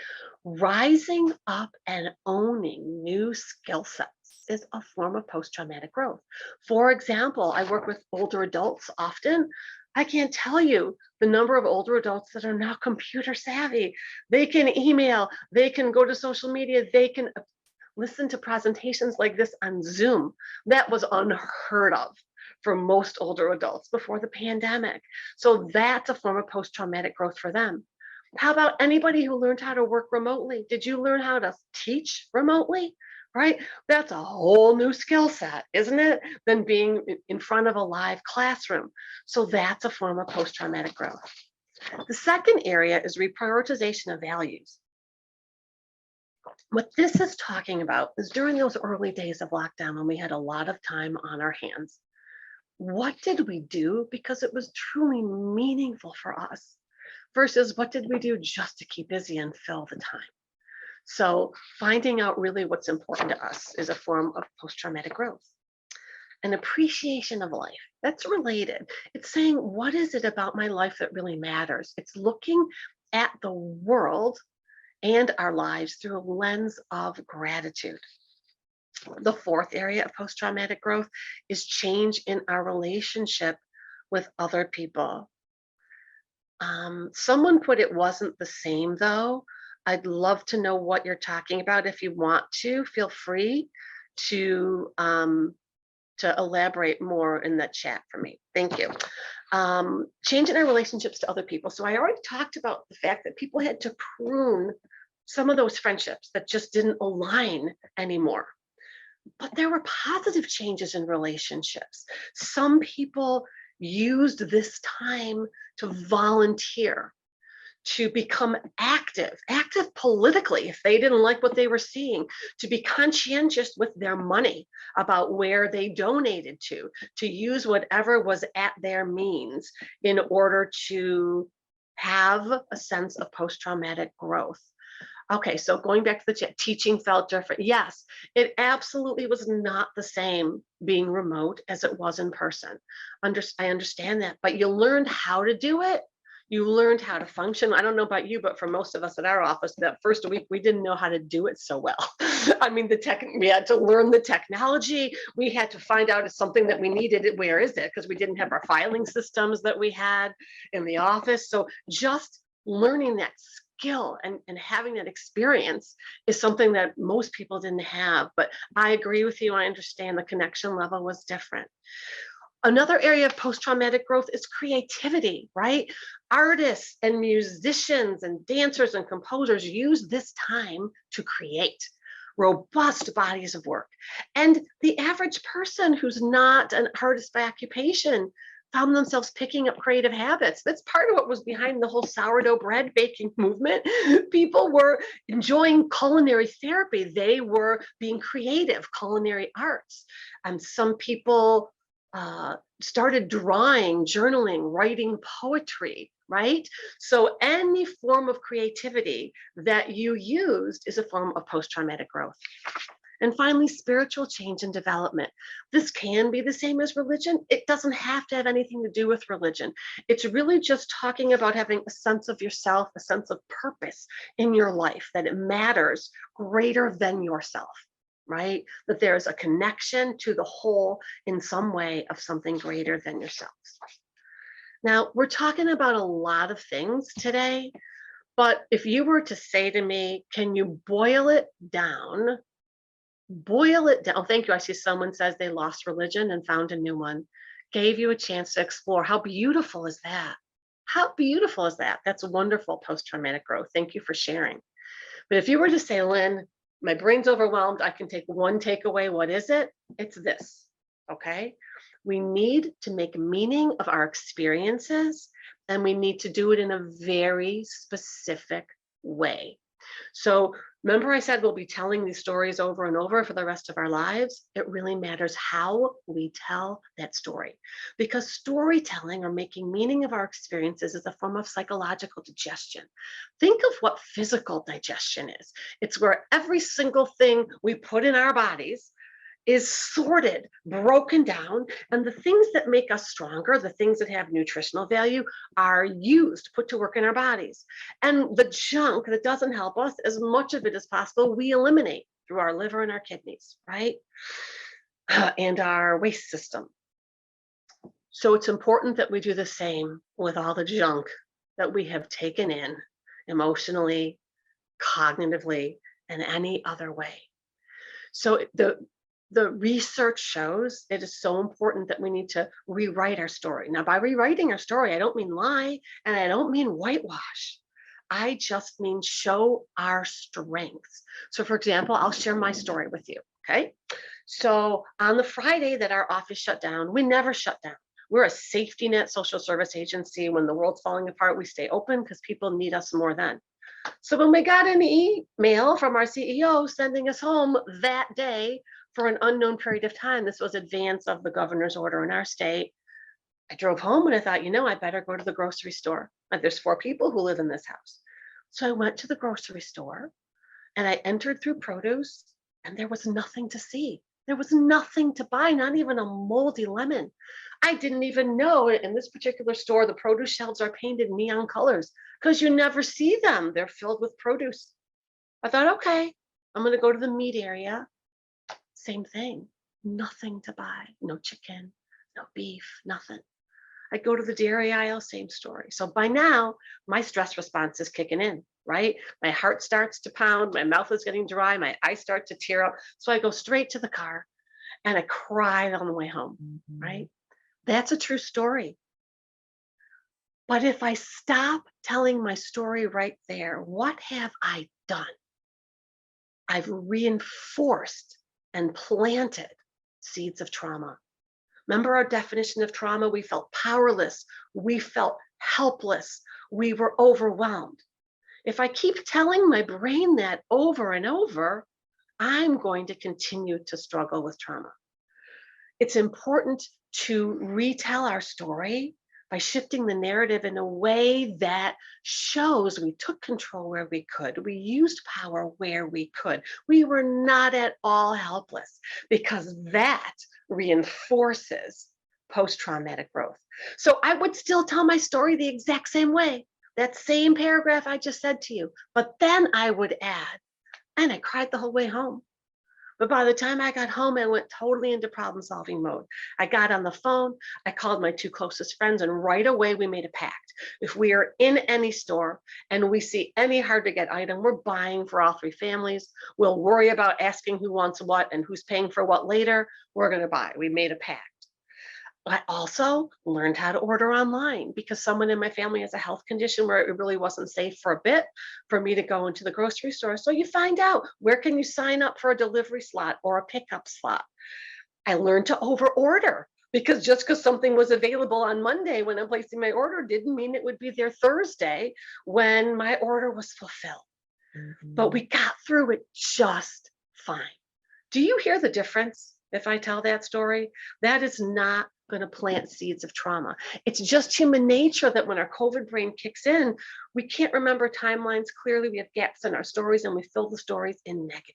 A: Rising up and owning new skill sets is a form of post-traumatic growth. For example, I work with older adults often. I can't tell you the number of older adults that are now computer savvy. They can email, they can go to social media, they can listen to presentations like this on Zoom. That was unheard of for most older adults before the pandemic. So that's a form of post-traumatic growth for them. How about anybody who learned how to work remotely? Did you learn how to teach remotely? Right? That's a whole new skill set, isn't it? Than being in front of a live classroom. So that's a form of post-traumatic growth. The second area is reprioritization of values. What this is talking about is during those early days of lockdown when we had a lot of time on our hands, what did we do because it was truly meaningful for us versus what did we do just to keep busy and fill the time? So finding out really what's important to us is a form of post-traumatic growth. An appreciation of life, that's related. It's saying, what is it about my life that really matters? It's looking at the world and our lives through a lens of gratitude. The fourth area of post-traumatic growth is change in our relationship with other people. Someone put it wasn't the same though. I'd love to know what you're talking about. If you want to, feel free to elaborate more in the chat for me. Thank you. Change in our relationships to other people. So I already talked about the fact that people had to prune some of those friendships that just didn't align anymore. But there were positive changes in relationships. Some people used this time to volunteer, to become active politically if they didn't like what they were seeing, to be conscientious with their money about where they donated to use whatever was at their means in order to have a sense of post-traumatic growth. Okay, so going back to the teaching felt different. Yes, it absolutely was not the same being remote as it was in person. I understand that, but you learned how to do it. You learned how to function. I don't know about you, but for most of us at our office, that first week, we didn't know how to do it so well. I mean, we had to learn the technology. We had to find out if something that we needed, where is it? Because we didn't have our filing systems that we had in the office. So just learning that skill and having that experience is something that most people didn't have. But I agree with you. I understand the connection level was different. Another area of post-traumatic growth is creativity, right? Artists and musicians and dancers and composers use this time to create robust bodies of work. And the average person who's not an artist by occupation found themselves picking up creative habits. That's part of what was behind the whole sourdough bread baking movement. People were enjoying culinary therapy. They were being creative, culinary arts. And some people started drawing, journaling, writing poetry, right? So any form of creativity that you used is a form of post-traumatic growth. And finally, spiritual change and development. This can be the same as religion. It doesn't have to have anything to do with religion. It's really just talking about having a sense of yourself, a sense of purpose in your life, that it matters greater than yourself, right? That there's a connection to the whole in some way of something greater than yourselves. Now, we're talking about a lot of things today, but if you were to say to me, can you boil it down? Boil it down. Thank you. I see someone says they lost religion and found a new one. Gave you a chance to explore. How beautiful is that? How beautiful is that? That's wonderful post-traumatic growth. Thank you for sharing. But if you were to say, Lynn, my brain's overwhelmed, I can take one takeaway. What is it? It's this, okay? We need to make meaning of our experiences, and we need to do it in a very specific way. So remember I said we'll be telling these stories over and over for the rest of our lives? It really matters how we tell that story, because storytelling or making meaning of our experiences is a form of psychological digestion. Think of what physical digestion is. It's where every single thing we put in our bodies is sorted, broken down, and the things that make us stronger, the things that have nutritional value, are used, put to work in our bodies. And the junk that doesn't help us, as much of it as possible, we eliminate through our liver and our kidneys, right? And our waste system. So it's important that we do the same with all the junk that we have taken in emotionally, cognitively, and any other way. So the research shows it is so important that we need to rewrite our story. Now, by rewriting our story, I don't mean lie and I don't mean whitewash. I just mean show our strengths. So, for example, I'll share my story with you. Okay. So, on the Friday that our office shut down, we never shut down. We're a safety net social service agency. When the world's falling apart, we stay open because people need us more then. So, when we got an email from our CEO sending us home that day, for an unknown period of time, this was advance of the governor's order in our state, I drove home and I thought, I better go to the grocery store. There's 4 people who live in this house. So I went to the grocery store and I entered through produce and there was nothing to see. There was nothing to buy, not even a moldy lemon. I didn't even know in this particular store, the produce shelves are painted neon colors because you never see them. They're filled with produce. I thought, okay, I'm going to go to the meat area. Same thing, nothing to buy, no chicken, no beef, nothing. I go to the dairy aisle, same story. So by now, my stress response is kicking in, right? My heart starts to pound, my mouth is getting dry, my eyes start to tear up. So I go straight to the car and I cried on the way home, right? That's a true story. But if I stop telling my story right there, what have I done? I've reinforced and planted seeds of trauma. Remember our definition of trauma? We felt powerless. We felt helpless. We were overwhelmed. If I keep telling my brain that over and over, I'm going to continue to struggle with trauma. It's important to retell our story by shifting the narrative in a way that shows we took control where we could. We used power where we could. We were not at all helpless, because that reinforces post-traumatic growth. So I would still tell my story the exact same way, that same paragraph I just said to you, but then I would add, and I cried the whole way home. But by the time I got home, I went totally into problem solving mode. I got on the phone, I called my two closest friends, and right away we made a pact. If we are in any store and we see any hard to get item, we're buying for all three families. We'll worry about asking who wants what and who's paying for what later. We're going to buy. We made a pact. I also learned how to order online, because someone in my family has a health condition where it really wasn't safe for a bit for me to go into the grocery store. So you find out, where can you sign up for a delivery slot or a pickup slot? I learned to over order, because just because something was available on Monday when I'm placing my order didn't mean it would be there Thursday when my order was fulfilled. But we got through it just fine. Do you hear the difference if I tell that story? That is not going to plant seeds of trauma. It's just human nature that when our COVID brain kicks in, we can't remember timelines clearly. We have gaps in our stories, and we fill the stories in negative.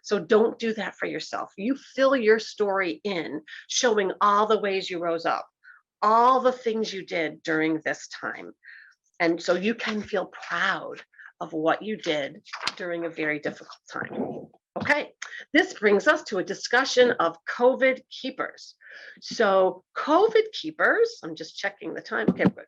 A: So don't do that for yourself. You fill your story in, showing all the ways you rose up, all the things you did during this time. And so you can feel proud of what you did during a very difficult time. Okay, this brings us to a discussion of COVID keepers. So COVID keepers, I'm just checking the time. Okay, good.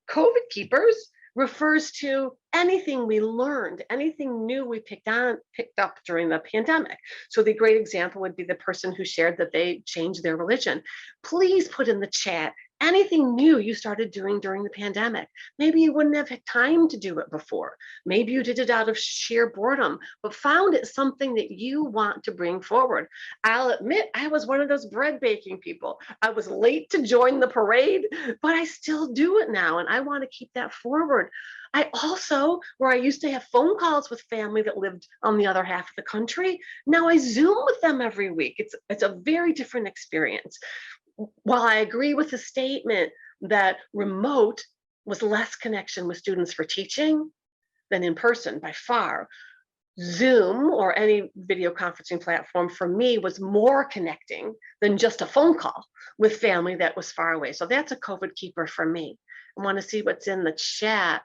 A: COVID keepers refers to anything we learned, anything new we picked up during the pandemic. So the great example would be the person who shared that they changed their religion. Please put in the chat anything new you started doing during the pandemic. Maybe you wouldn't have had time to do it before. Maybe you did it out of sheer boredom, but found it something that you want to bring forward. I'll admit, I was one of those bread baking people. I was late to join the parade, but I still do it now, and I want to keep that forward. I also, where I used to have phone calls with family that lived on the other half of the country, now I Zoom with them every week. It's a very different experience. While I agree with the statement that remote was less connection with students for teaching than in person by far, Zoom or any video conferencing platform for me was more connecting than just a phone call with family that was far away. So that's a COVID keeper for me. I want to see what's in the chat.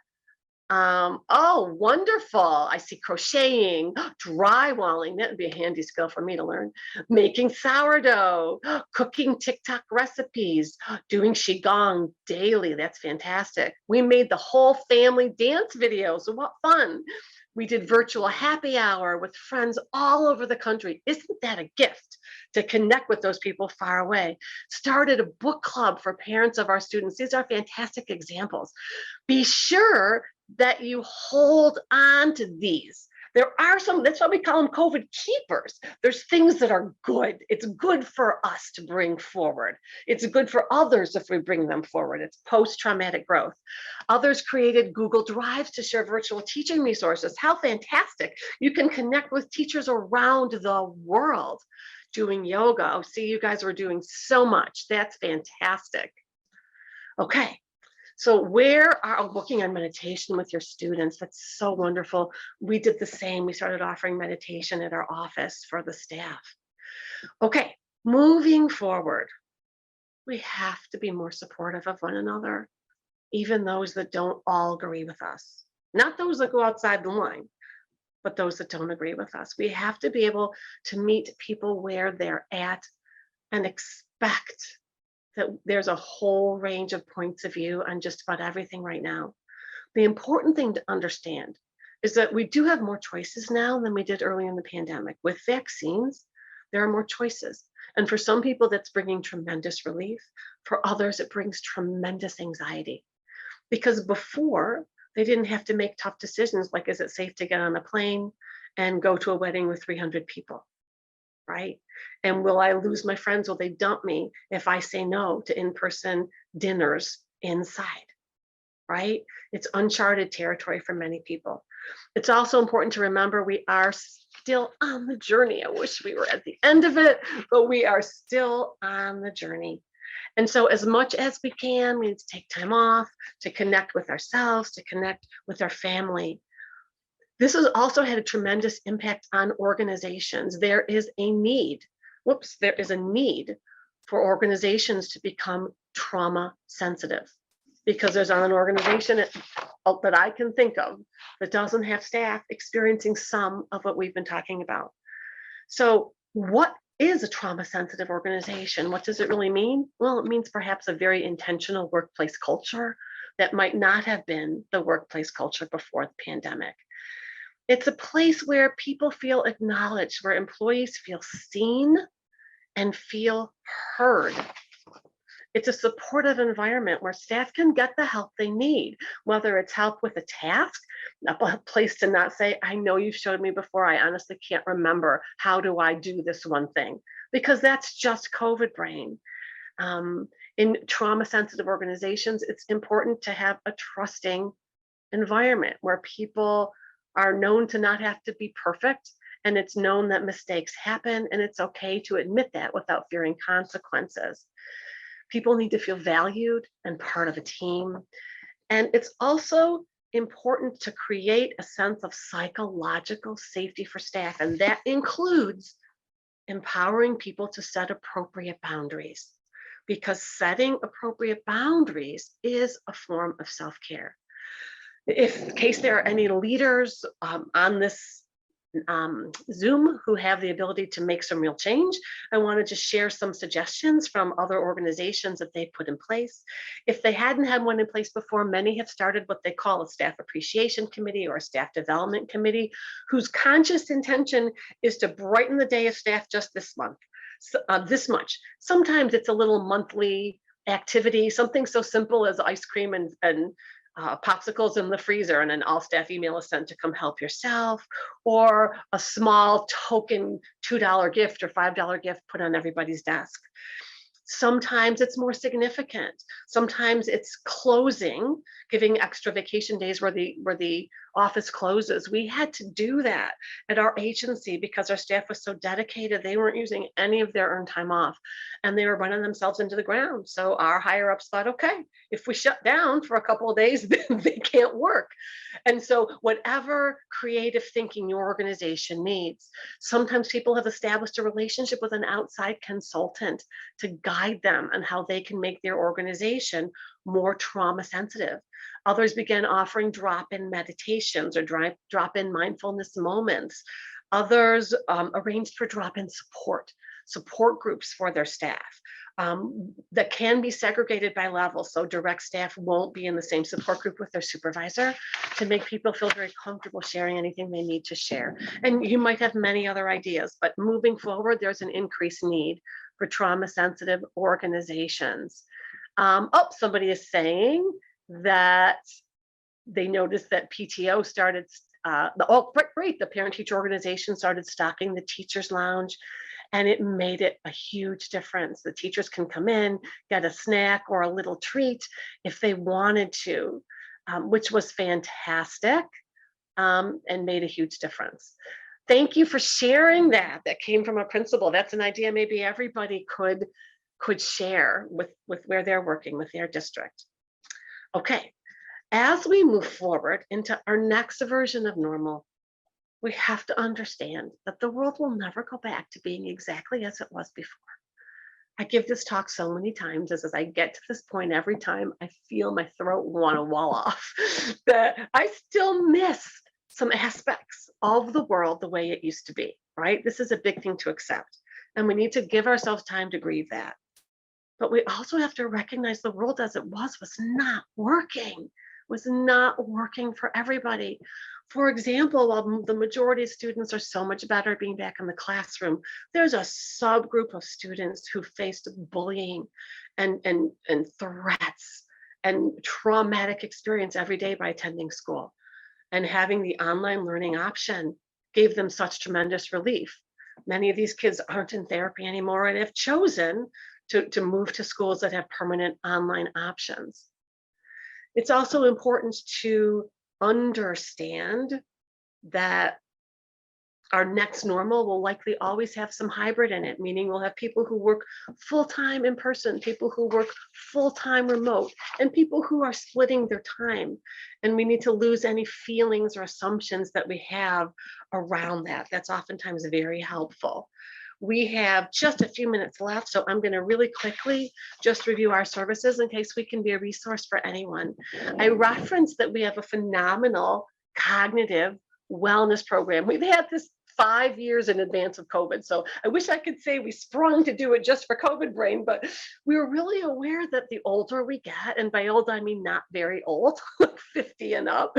A: Oh, wonderful. I see crocheting, drywalling. That would be a handy skill for me to learn. Making sourdough, cooking TikTok recipes, doing Qigong daily. That's fantastic. We made the whole family dance videos. So what fun. We did virtual happy hour with friends all over the country. Isn't that a gift to connect with those people far away? Started a book club for parents of our students. These are fantastic examples. Be sure that you hold on to these. There are some, that's why we call them COVID keepers. There's things that are good. It's good for us to bring forward. It's good for others if we bring them forward. It's post-traumatic growth. Others created Google Drives to share virtual teaching resources. How fantastic. You can connect with teachers around the world doing yoga. Oh, see, you guys were doing so much. That's fantastic. Okay. So where are working on meditation with your students? That's so wonderful. We did the same. We started offering meditation at our office for the staff. Okay, moving forward, we have to be more supportive of one another, even those that don't all agree with us. Not those that go outside the line, but those that don't agree with us. We have to be able to meet people where they're at and expect that there's a whole range of points of view on just about everything right now. The important thing to understand is that we do have more choices now than we did early in the pandemic. With vaccines, there are more choices. And for some people, that's bringing tremendous relief. For others, it brings tremendous anxiety. Because before, they didn't have to make tough decisions like, is it safe to get on a plane and go to a wedding with 300 people, right? And will I lose my friends? Will they dump me if I say no to in-person dinners inside, right? It's uncharted territory for many people. It's also important to remember we are still on the journey. I wish we were at the end of it, but we are still on the journey. And so, as much as we can, we need to take time off to connect with ourselves, to connect with our family. This has also had a tremendous impact on organizations. There is a need, there is a need for organizations to become trauma sensitive, because there's not an organization that I can think of that doesn't have staff experiencing some of what we've been talking about. So, what is a trauma sensitive organization? What does it really mean? Well, it means perhaps a very intentional workplace culture that might not have been the workplace culture before the pandemic. It's a place where people feel acknowledged, where employees feel seen and feel heard. It's a supportive environment where staff can get the help they need, whether it's help with a task, a place to not say, I know you've showed me before, I honestly can't remember, how do I do this one thing? Because that's just COVID brain. In trauma sensitive organizations, it's important to have a trusting environment where people are known to not have to be perfect, and it's known that mistakes happen, and it's okay to admit that without fearing consequences. People need to feel valued and part of a team. And it's also important to create a sense of psychological safety for staff, and that includes empowering people to set appropriate boundaries, because setting appropriate boundaries is a form of self-care. If in case there are any leaders on this Zoom who have the ability to make some real change, I want to just share some suggestions from other organizations that they put in place. If they hadn't had one in place before, many have started what they call a staff appreciation committee or a staff development committee, whose conscious intention is to brighten the day of staff just this month, this much. Sometimes it's a little monthly activity, something so simple as ice cream and popsicles in the freezer, and an all staff email is sent to come help yourself, or a small token $2 gift or $5 gift put on everybody's desk. Sometimes it's more significant. Sometimes it's closing, giving extra vacation days where the office closes. We had to do that at our agency because our staff was so dedicated. They weren't using any of their earned time off, and they were running themselves into the ground. So our higher ups thought, okay, if we shut down for a couple of days, then they can't work. And so whatever creative thinking your organization needs, sometimes people have established a relationship with an outside consultant to guide them on how they can make their organization more trauma sensitive. Others began offering drop-in meditations or drop-in mindfulness moments. Others arranged for drop-in support groups for their staff that can be segregated by level. So direct staff won't be in the same support group with their supervisor, to make people feel very comfortable sharing anything they need to share. And you might have many other ideas, but moving forward, there's an increased need for trauma sensitive organizations. Somebody is saying that they noticed that PTO started, the parent teacher organization started stocking the teacher's lounge, and it made it a huge difference. The teachers can come in, get a snack or a little treat if they wanted to, which was fantastic, and made a huge difference. Thank you for sharing that. That came from a principal. That's an idea maybe everybody could share with where they're working with their district. Okay, as we move forward into our next version of normal, we have to understand that the world will never go back to being exactly as it was before. I give this talk so many times, as I get to this point, every time I feel my throat want to wall off, that I still miss some aspects of the world the way it used to be, right? This is a big thing to accept, and we need to give ourselves time to grieve that. But we also have to recognize the world as it was not working, for everybody. For example, while the majority of students are so much better being back in the classroom, there's a subgroup of students who faced bullying and threats and traumatic experience every day by attending school. And having the online learning option gave them such tremendous relief. Many of these kids aren't in therapy anymore and have chosen to move to schools that have permanent online options. It's also important to understand that our next normal will likely always have some hybrid in it, meaning we'll have people who work full-time in person, people who work full-time remote, and people who are splitting their time. And we need to lose any feelings or assumptions that we have around that. That's oftentimes very helpful. We have just a few minutes left, so I'm going to really quickly just review our services in case we can be a resource for anyone. I referenced that we have a phenomenal cognitive wellness program. We've had this 5 years in advance of COVID. So I wish I could say we sprung to do it just for COVID brain, but we were really aware that the older we get, and by old, I mean not very old, like 50 and up,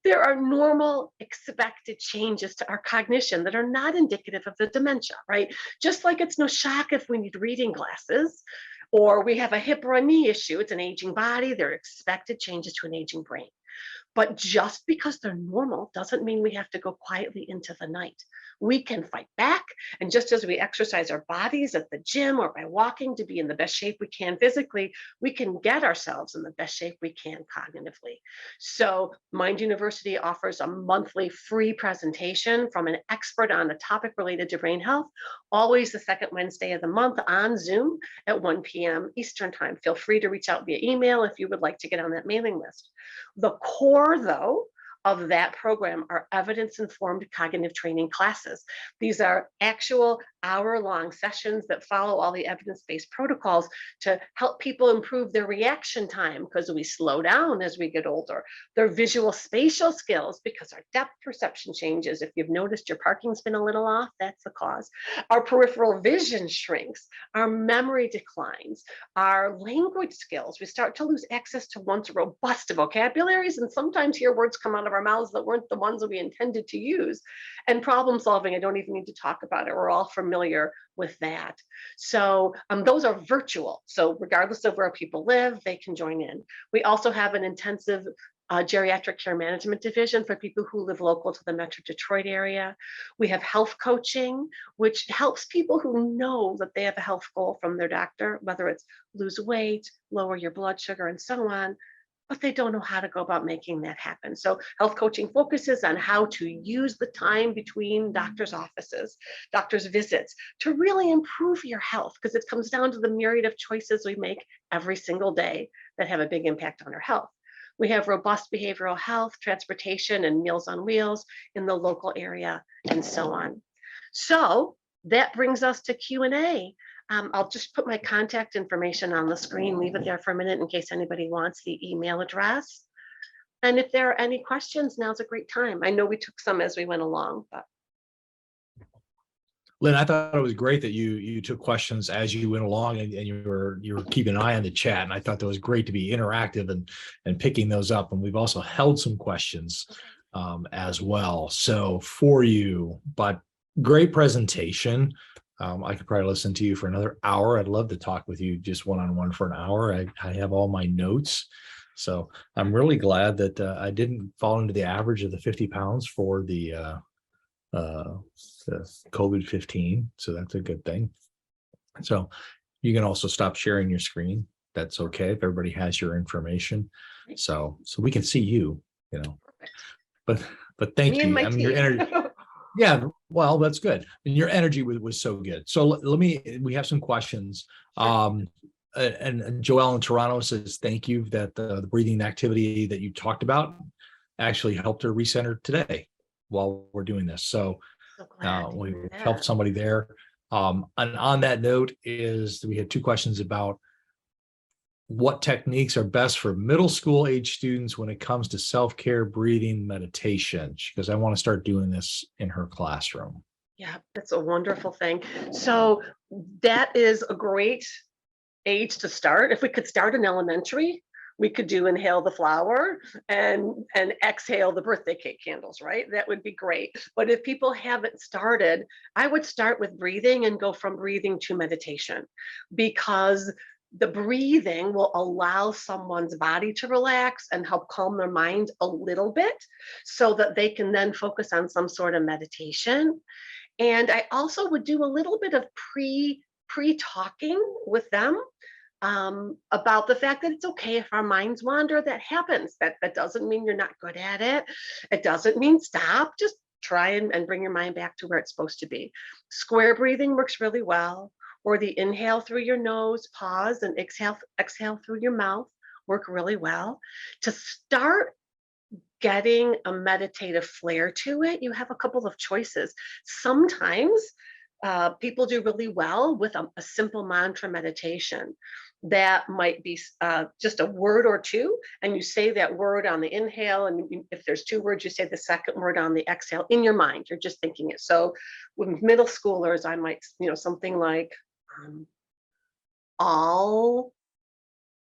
A: there are normal expected changes to our cognition that are not indicative of the dementia, right? Just like it's no shock if we need reading glasses or we have a hip or a knee issue. It's an aging body. There are expected changes to an aging brain. But just because they're normal doesn't mean we have to go quietly into the night. We can fight back. And just as we exercise our bodies at the gym or by walking to be in the best shape we can physically, we can get ourselves in the best shape we can cognitively. So Mind University offers a monthly free presentation from an expert on a topic related to brain health, always the second Wednesday of the month on Zoom at 1 p.m. Eastern time. Feel free to reach out via email if you would like to get on that mailing list. The core, though, of that program are evidence-informed cognitive training classes. These are actual hour-long sessions that follow all the evidence-based protocols to help people improve their reaction time because we slow down as we get older, their visual spatial skills because our depth perception changes. If you've noticed your parking's been a little off, that's the cause. Our peripheral vision shrinks, our memory declines, our language skills. We start to lose access to once robust vocabularies and sometimes hear words come out of our mouths that weren't the ones that we intended to use. And problem solving, I don't even need to talk about it. We're all familiar with that. So those are virtual. So regardless of where people live, they can join in. We also have an intensive geriatric care management division for people who live local to the Metro Detroit area. We have health coaching, which helps people who know that they have a health goal from their doctor, whether it's lose weight, lower your blood sugar, and so on, but they don't know how to go about making that happen. So health coaching focuses on how to use the time between doctors' offices, doctors' visits to really improve your health, because it comes down to the myriad of choices we make every single day that have a big impact on our health. We have robust behavioral health, transportation, and Meals on Wheels in the local area, and so on. So that brings us to Q&A. I'll just put my contact information on the screen, leave it there for a minute in case anybody wants the email address. And if there are any questions, now's a great time. I know we took some as we went along, but.
B: Lynn, I thought it was great that you took questions as you went along and you were keeping an eye on the chat. And I thought that was great to be interactive and picking those up. And we've also held some questions as well. So for you, but great presentation. I could probably listen to you for another hour. I'd love to talk with you just one-on-one for an hour. I have all my notes. So I'm really glad that I didn't fall into the average of the 50 pounds for the COVID-15. So that's a good thing. So you can also stop sharing your screen. That's okay if everybody has your information. So we can see you, but thank you. I mean, your energy. Yeah, well, that's good. And your energy was so good. So we have some questions. And Joelle in Toronto says, thank you that the breathing activity that you talked about actually helped her recenter today while we're doing this. So we helped somebody there. And on that note we had two questions about what techniques are best for middle school age students when it comes to self-care, breathing, meditation, because I want to start doing this in her classroom.
A: Yeah, that's a wonderful thing. So that is a great age to start. If we could start in elementary, we could do inhale the flower and exhale the birthday cake candles, right? That would be great. But if people haven't started, I would start with breathing and go from breathing to meditation, because the breathing will allow someone's body to relax and help calm their mind a little bit so that they can then focus on some sort of meditation. And I also would do a little bit of pre-talking with them about the fact that it's okay if our minds wander. That happens. That doesn't mean you're not good at it. It doesn't mean stop. Just try and bring your mind back to where it's supposed to be. Square breathing works really well, or the inhale through your nose, pause, and exhale through your mouth work really well. To start getting a meditative flair to it, you have a couple of choices. Sometimes people do really well with a simple mantra meditation. That might be just a word or two, and you say that word on the inhale, and if there's two words, you say the second word on the exhale in your mind. You're just thinking it. So with middle schoolers, I might, something like, all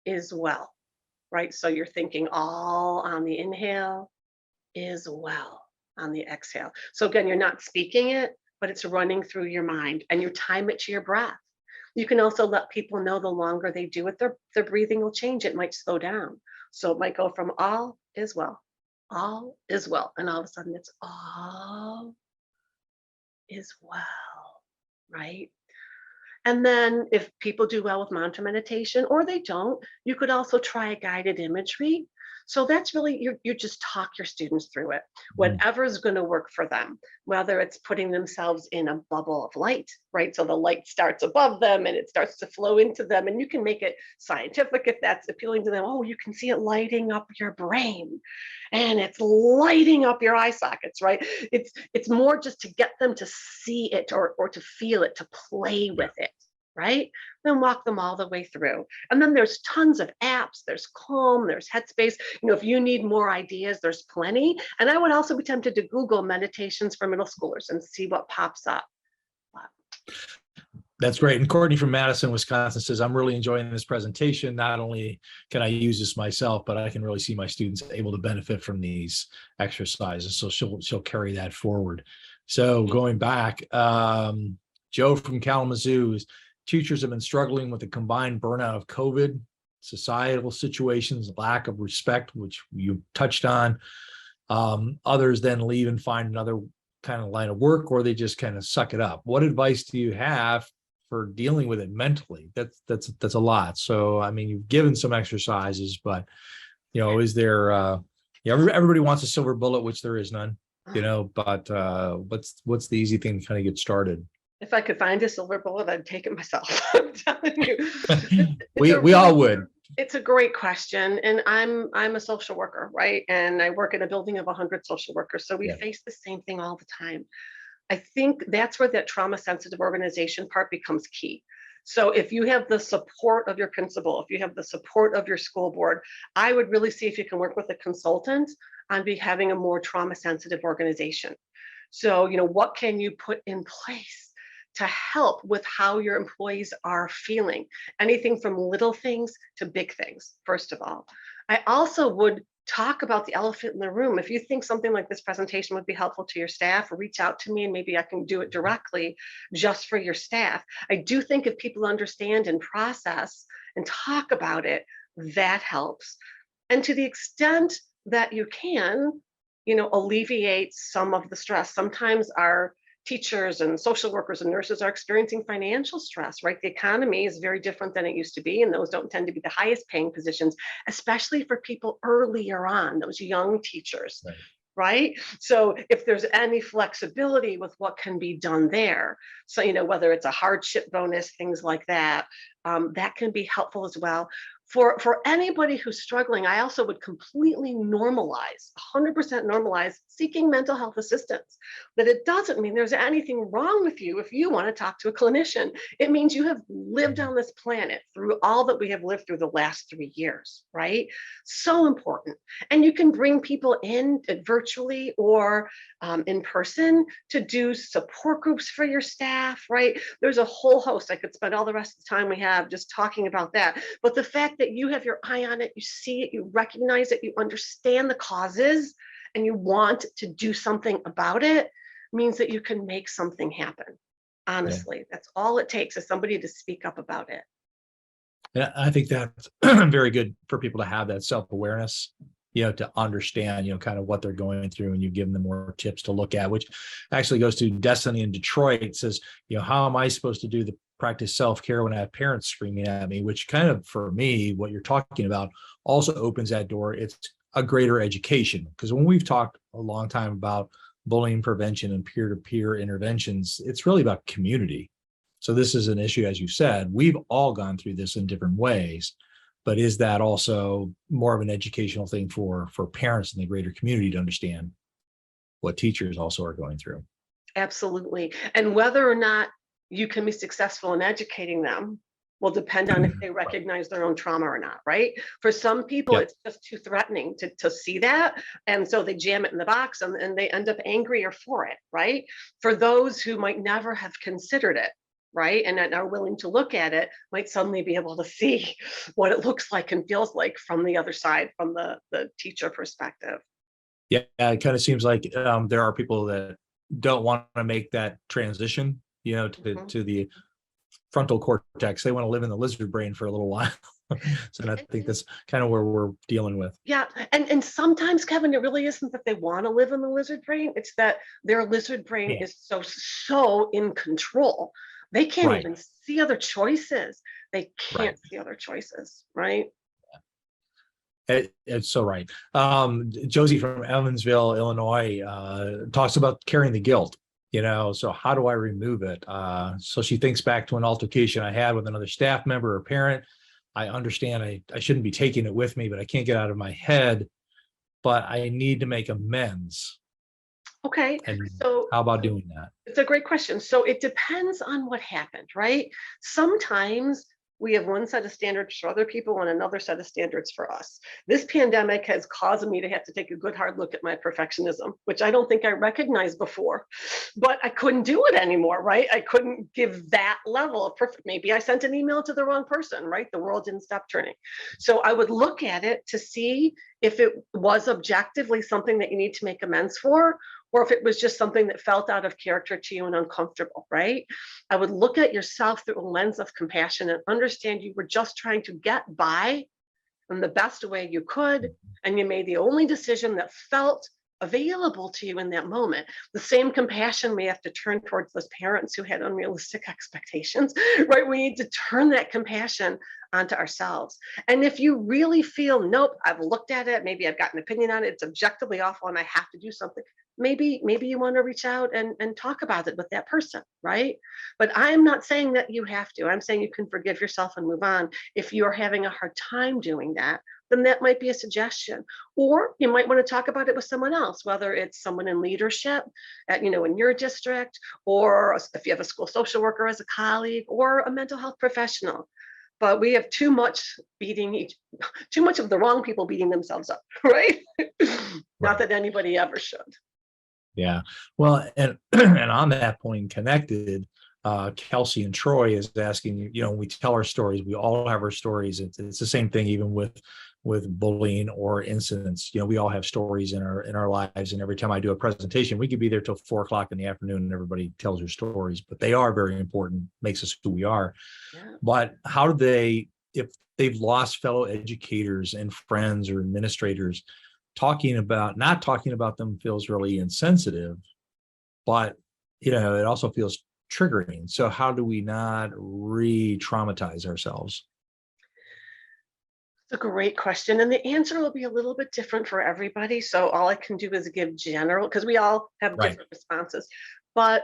A: is well, right? So you're thinking all on the inhale, is well on the exhale. So again, you're not speaking it, but it's running through your mind, and you time it to your breath. You can also let people know the longer they do it, their breathing will change. It might slow down. So it might go from all is well, and all of a sudden it's all is well, right? And then if people do well with mantra meditation or they don't, you could also try a guided imagery. So that's really, you just talk your students through it, whatever is going to work for them, whether it's putting themselves in a bubble of light, right? So the light starts above them and it starts to flow into them. And you can make it scientific if that's appealing to them. Oh, you can see it lighting up your brain and it's lighting up your eye sockets, right? It's more just to get them to see it or to feel it, to play with it, right? Then walk them all the way through. And then there's tons of apps. There's Calm, there's Headspace. If you need more ideas, there's plenty. And I would also be tempted to Google meditations for middle schoolers and see what pops up.
B: That's great. And Courtney from Madison, Wisconsin says, I'm really enjoying this presentation. Not only can I use this myself, but I can really see my students able to benefit from these exercises. So she'll carry that forward. So going back, Joe from Kalamazoo, teachers have been struggling with the combined burnout of COVID, societal situations, lack of respect, which you touched on. Others then leave and find another kind of line of work, or they just kind of suck it up. What advice do you have for dealing with it mentally? That's a lot. So, I mean, you've given some exercises, but, is there, everybody wants a silver bullet, which there is none, but what's the easy thing to kind of get started?
A: If I could find a silver bullet, I'd take it myself. I'm telling you.
B: We all would.
A: It's a great question. And I'm a social worker, right? And I work in a building of 100 social workers. So we face the same thing all the time. I think that's where that trauma sensitive organization part becomes key. So if you have the support of your principal, if you have the support of your school board, I would really see if you can work with a consultant on having a more trauma sensitive organization. So, what can you put in place to help with how your employees are feeling? Anything from little things to big things, first of all. I also would talk about the elephant in the room. If you think something like this presentation would be helpful to your staff, reach out to me and maybe I can do it directly just for your staff. I do think if people understand and process and talk about it, that helps. And to the extent that you can, alleviate some of the stress. Sometimes our teachers and social workers and nurses are experiencing financial stress, right? The economy is very different than it used to be, and those don't tend to be the highest paying positions, especially for people earlier on, those young teachers, right? So if there's any flexibility with what can be done there, so, whether it's a hardship bonus, things like that, that can be helpful as well. For anybody who's struggling, I also would completely normalize, 100% normalize seeking mental health assistance. That it doesn't mean there's anything wrong with you if you want to talk to a clinician. It means you have lived on this planet through all that we have lived through the last 3 years, right? So important. And you can bring people in virtually or in person to do support groups for your staff, right? There's a whole host. I could spend all the rest of the time we have just talking about that. But the fact that you have your eye on it, you see it, you recognize it, you understand the causes, and you want to do something about it means that you can make something happen. Honestly, that's all it takes, is somebody to speak up about it.
B: Yeah, I think that's very good for people to have that self-awareness to understand, kind of what they're going through, and you give them more tips to look at, which actually goes to Destiny in Detroit. It says, how am I supposed to do the practice self-care when I have parents screaming at me, which kind of, for me, what you're talking about also opens that door. It's a greater education, because when we've talked a long time about bullying prevention and peer-to-peer interventions, it's really about community. So this is an issue, as you said, we've all gone through this in different ways, but is that also more of an educational thing for parents in the greater community to understand what teachers also are going through?
A: Absolutely. And whether or not you can be successful in educating them will depend on if they recognize their own trauma or not, right? For some people,
B: Yep.
A: it's just too threatening to see that. And so they jam it in the box, and they end up angrier for it, right? For those who might never have considered it, right, and are willing to look at it, might suddenly be able to see what it looks like and feels like from the other side, from the teacher perspective.
B: Yeah, it kind of seems like there are people that don't want to make that transition, to the frontal cortex. They want to live in the lizard brain for a little while. So I think that's kind of where we're dealing with.
A: Yeah, and sometimes, Kevin, it really isn't that they want to live in the lizard brain. It's that their lizard brain
B: Yeah.
A: is so in control. They can't
B: Right.
A: even see other choices. They can't
B: Right.
A: see other choices, right?
B: It's so right. Josie from Evansville, Illinois, talks about carrying the guilt. So how do I remove it? So she thinks back to an altercation I had with another staff member or parent. I understand I shouldn't be taking it with me, but I can't get out of my head. But I need to make amends.
A: Okay,
B: And
A: so
B: how about doing that?
A: it's a great question. So it depends on what happened, right? Sometimes we have one set of standards for other people and another set of standards for us. This pandemic has caused me to have to take a good hard look at my perfectionism, which I don't think I recognized before, but I couldn't do it anymore, right? I couldn't give that level of perfect. Maybe I sent an email to the wrong person, right? The world didn't stop turning. So I would look at it to see if it was objectively something that you need to make amends for, or if it was just something that felt out of character to you and uncomfortable, right? I would look at yourself through a lens of compassion and understand you were just trying to get by in the best way you could, and you made the only decision that felt available to you in that moment. The same compassion we have to turn towards those parents who had unrealistic expectations, right? We need to turn that compassion onto ourselves. And if you really feel, nope, I've looked at it, maybe I've got an opinion on it, it's objectively awful and I have to do something, maybe you want to reach out and talk about it with that person, right? But I'm not saying that you have to. I'm saying you can forgive yourself and move on. If you're having a hard time doing that, then that might be a suggestion. Or you might want to talk about it with someone else, whether it's someone in leadership at, in your district, or if you have a school social worker as a colleague, or a mental health professional. But we have too much of the wrong people beating themselves up, right? Not that anybody ever should.
B: Yeah. Well, and and on that point, connected, Kelsey and Troy is asking, when we tell our stories, we all have our stories. It's the same thing, even with bullying or incidents. We all have stories in our lives. And every time I do a presentation, we could be there till 4 o'clock in the afternoon and everybody tells their stories, but they are very important, makes us who we are.
A: Yeah.
B: But how do they, if they've lost fellow educators and friends or administrators, not talking about them feels really insensitive, but it also feels triggering. So how do we not re-traumatize ourselves?
A: It's a great question. And the answer will be a little bit different for everybody. So all I can do is give general, because we all have
B: Right.
A: different responses. But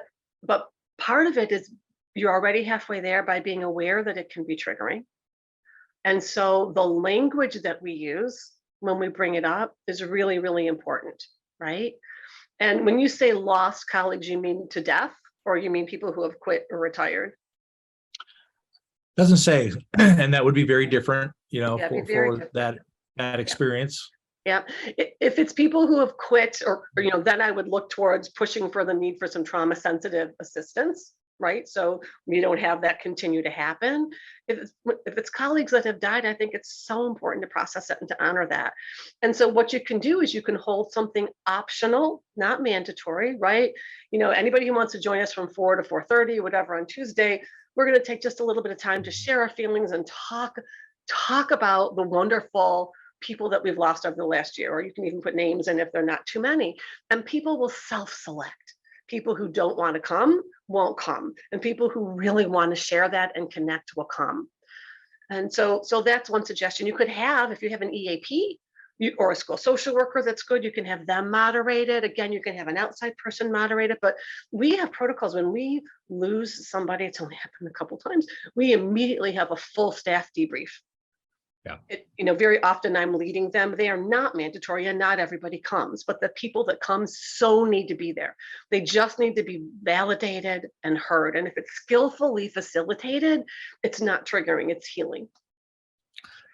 A: part of it is you're already halfway there by being aware that it can be triggering. And so the language that we use when we bring it up is really, really important, right? And when you say lost colleagues, you mean to death, or you mean people who have quit or retired?
B: Doesn't say, and that would be very different,
A: Yeah, it'd be
B: for
A: very different.
B: that experience.
A: Yeah, if it's people who have quit, or then I would look towards pushing for the need for some trauma sensitive assistance, right? So we don't have that continue to happen. If it's colleagues that have died, I think it's so important to process it and to honor that. And so what you can do is you can hold something optional, not mandatory, right? Anybody who wants to join us from 4 to 4:30, whatever, on Tuesday, we're going to take just a little bit of time to share our feelings and talk about the wonderful people that we've lost over the last year, or you can even put names in if they're not too many, and people will self-select. People who don't want to come won't come, and people who really want to share that and connect will come. And so that's one suggestion. You could have, if you have an EAP, or a school social worker that's good, you can have them moderated. Again, you can have an outside person moderated, but we have protocols. When we lose somebody, it's only happened a couple times, we immediately have a full staff debrief.
B: Yeah.
A: Very often I'm leading them. They are not mandatory and not everybody comes, but the people that come so need to be there. They just need to be validated and heard. And if it's skillfully facilitated, it's not triggering, it's healing.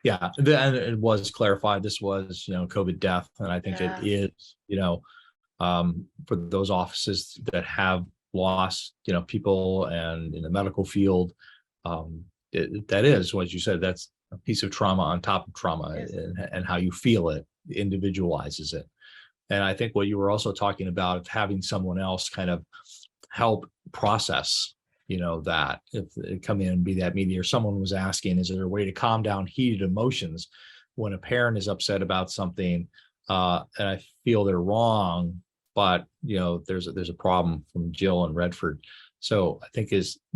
B: Yeah, and it was clarified. This was, COVID death, and I think it is, for those offices that have lost, people, and in the medical field, that is what you said. That's a piece of trauma on top of trauma,
A: Yes.
B: and how you feel it individualizes it. And I think what you were also talking about of having someone else kind of help process, that if it come in and be that mediator. Someone was asking, is there a way to calm down heated emotions when a parent is upset about something, and I feel they're wrong, but there's a problem, from Jill and Redford. So I think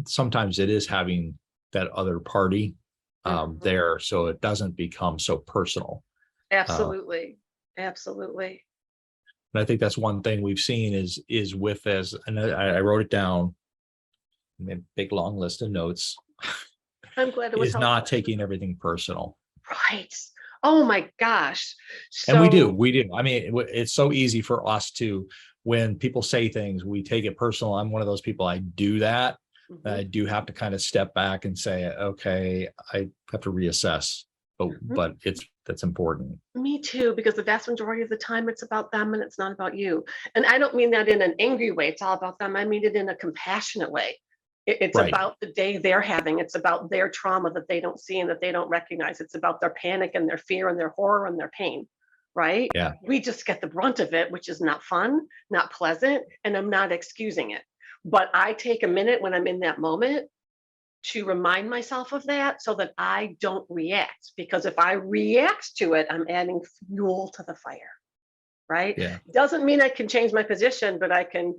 B: sometimes it is having that other party there, so it doesn't become so personal.
A: Absolutely. Absolutely.
B: And I think that's one thing we've seen is with, and I wrote it down, a big long list of notes,
A: I'm glad it was
B: is
A: helpful.
B: not taking everything personal.
A: Right. Oh my gosh.
B: And we do. I mean, it's so easy for us to, when people say things, we take it personal. I'm one of those people. I do that. I do have to kind of step back and say, okay, I have to reassess, but that's important.
A: Me too, because the vast majority of the time it's about them and it's not about you. And I don't mean that in an angry way. It's all about them. I mean it in a compassionate way. It's
B: Right.
A: about the day they're having. It's about their trauma that they don't see and that they don't recognize. It's about their panic and their fear and their horror and their pain, right?
B: Yeah.
A: We just get the brunt of it, which is not fun, not pleasant, and I'm not excusing it. But I take a minute when I'm in that moment to remind myself of that so that I don't react. Because if I react to it, I'm adding fuel to the fire. Right?
B: Yeah.
A: Doesn't mean I can change my position, but I can,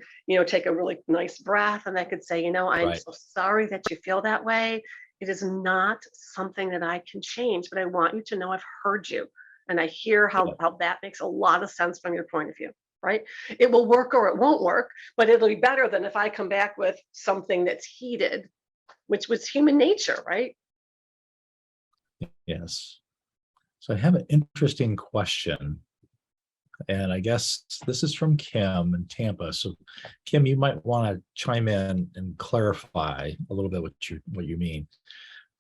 A: take a really nice breath and I could say, I'm
B: Right.
A: so sorry that you feel that way. It is not something that I can change, but I want you to know I've heard you. And I hear how that makes a lot of sense from your point of view, right? It will work or it won't work, but it'll be better than if I come back with something that's heated, which was human nature, right?
B: Yes. So I have an interesting question. And I guess this is from Kim in Tampa. So Kim, you might want to chime in and clarify a little bit what you mean.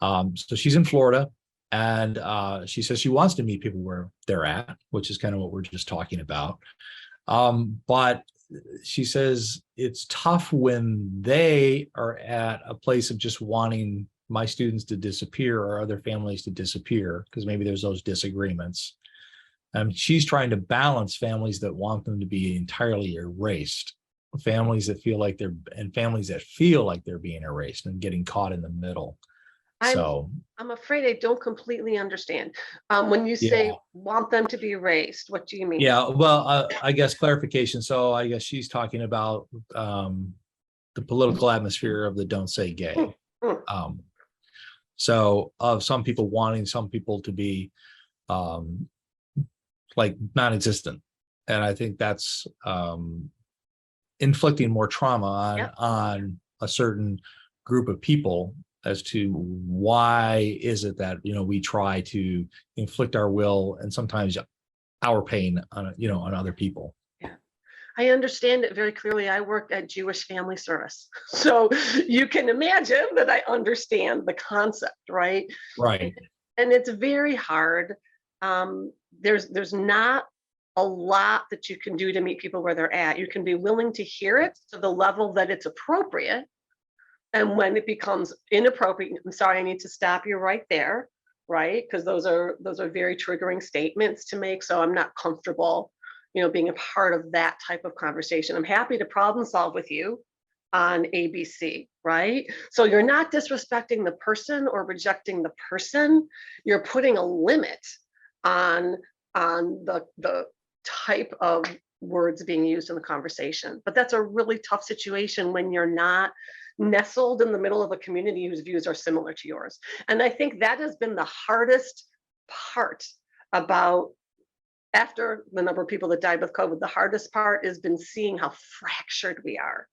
B: So she's in Florida, and she says she wants to meet people where they're at, which is kind of what we're just talking about. But she says it's tough when they are at a place of just wanting my students to disappear or other families to disappear, because maybe there's those disagreements. She's trying to balance families that want them to be entirely erased, families that feel like families that feel like they're being erased, and getting caught in the middle.
A: I'm afraid I don't completely understand. When you say want them to be erased, what do you mean?
B: Yeah, well, I guess clarification. So I guess she's talking about the political atmosphere of the Don't Say Gay. So of some people wanting some people to be like non-existent, and I think that's inflicting more trauma on a certain group of people as to why is it that we try to inflict our will and sometimes our pain on on other people.
A: Yeah, I understand it very clearly. I worked at Jewish Family Service, so you can imagine that I understand the concept, right?
B: Right.
A: And it's very hard. There's not a lot that you can do to meet people where they're at. You can be willing to hear it to the level that it's appropriate. And when it becomes inappropriate, I'm sorry, I need to stop you right there, right? Because those are very triggering statements to make. So I'm not comfortable, being a part of that type of conversation. I'm happy to problem solve with you on ABC, right? So you're not disrespecting the person or rejecting the person. You're putting a limit on the type of words being used in the conversation. But that's a really tough situation when you're not nestled in the middle of a community whose views are similar to yours. And I think that has been the hardest part about, after the number of people that died with COVID, the hardest part has been seeing how fractured we are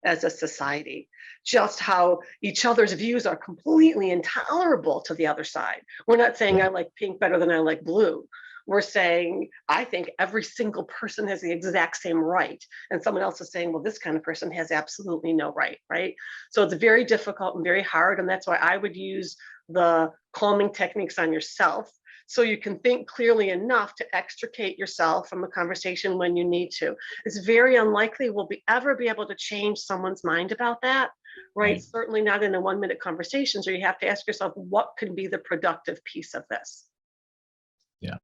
A: as a society, just how each other's views are completely intolerable to the other side. We're not saying I like pink better than I like blue. We're saying, I think every single person has the exact same right. And someone else is saying, well, this kind of person has absolutely no right, right? So it's very difficult and very hard. And that's why I would use the calming techniques on yourself, so you can think clearly enough to extricate yourself from the conversation when you need to. It's very unlikely we'll ever be able to change someone's mind about that, right? Certainly not in a 1-minute conversation. So you have to ask yourself, what could be the productive piece of this?
B: Yeah.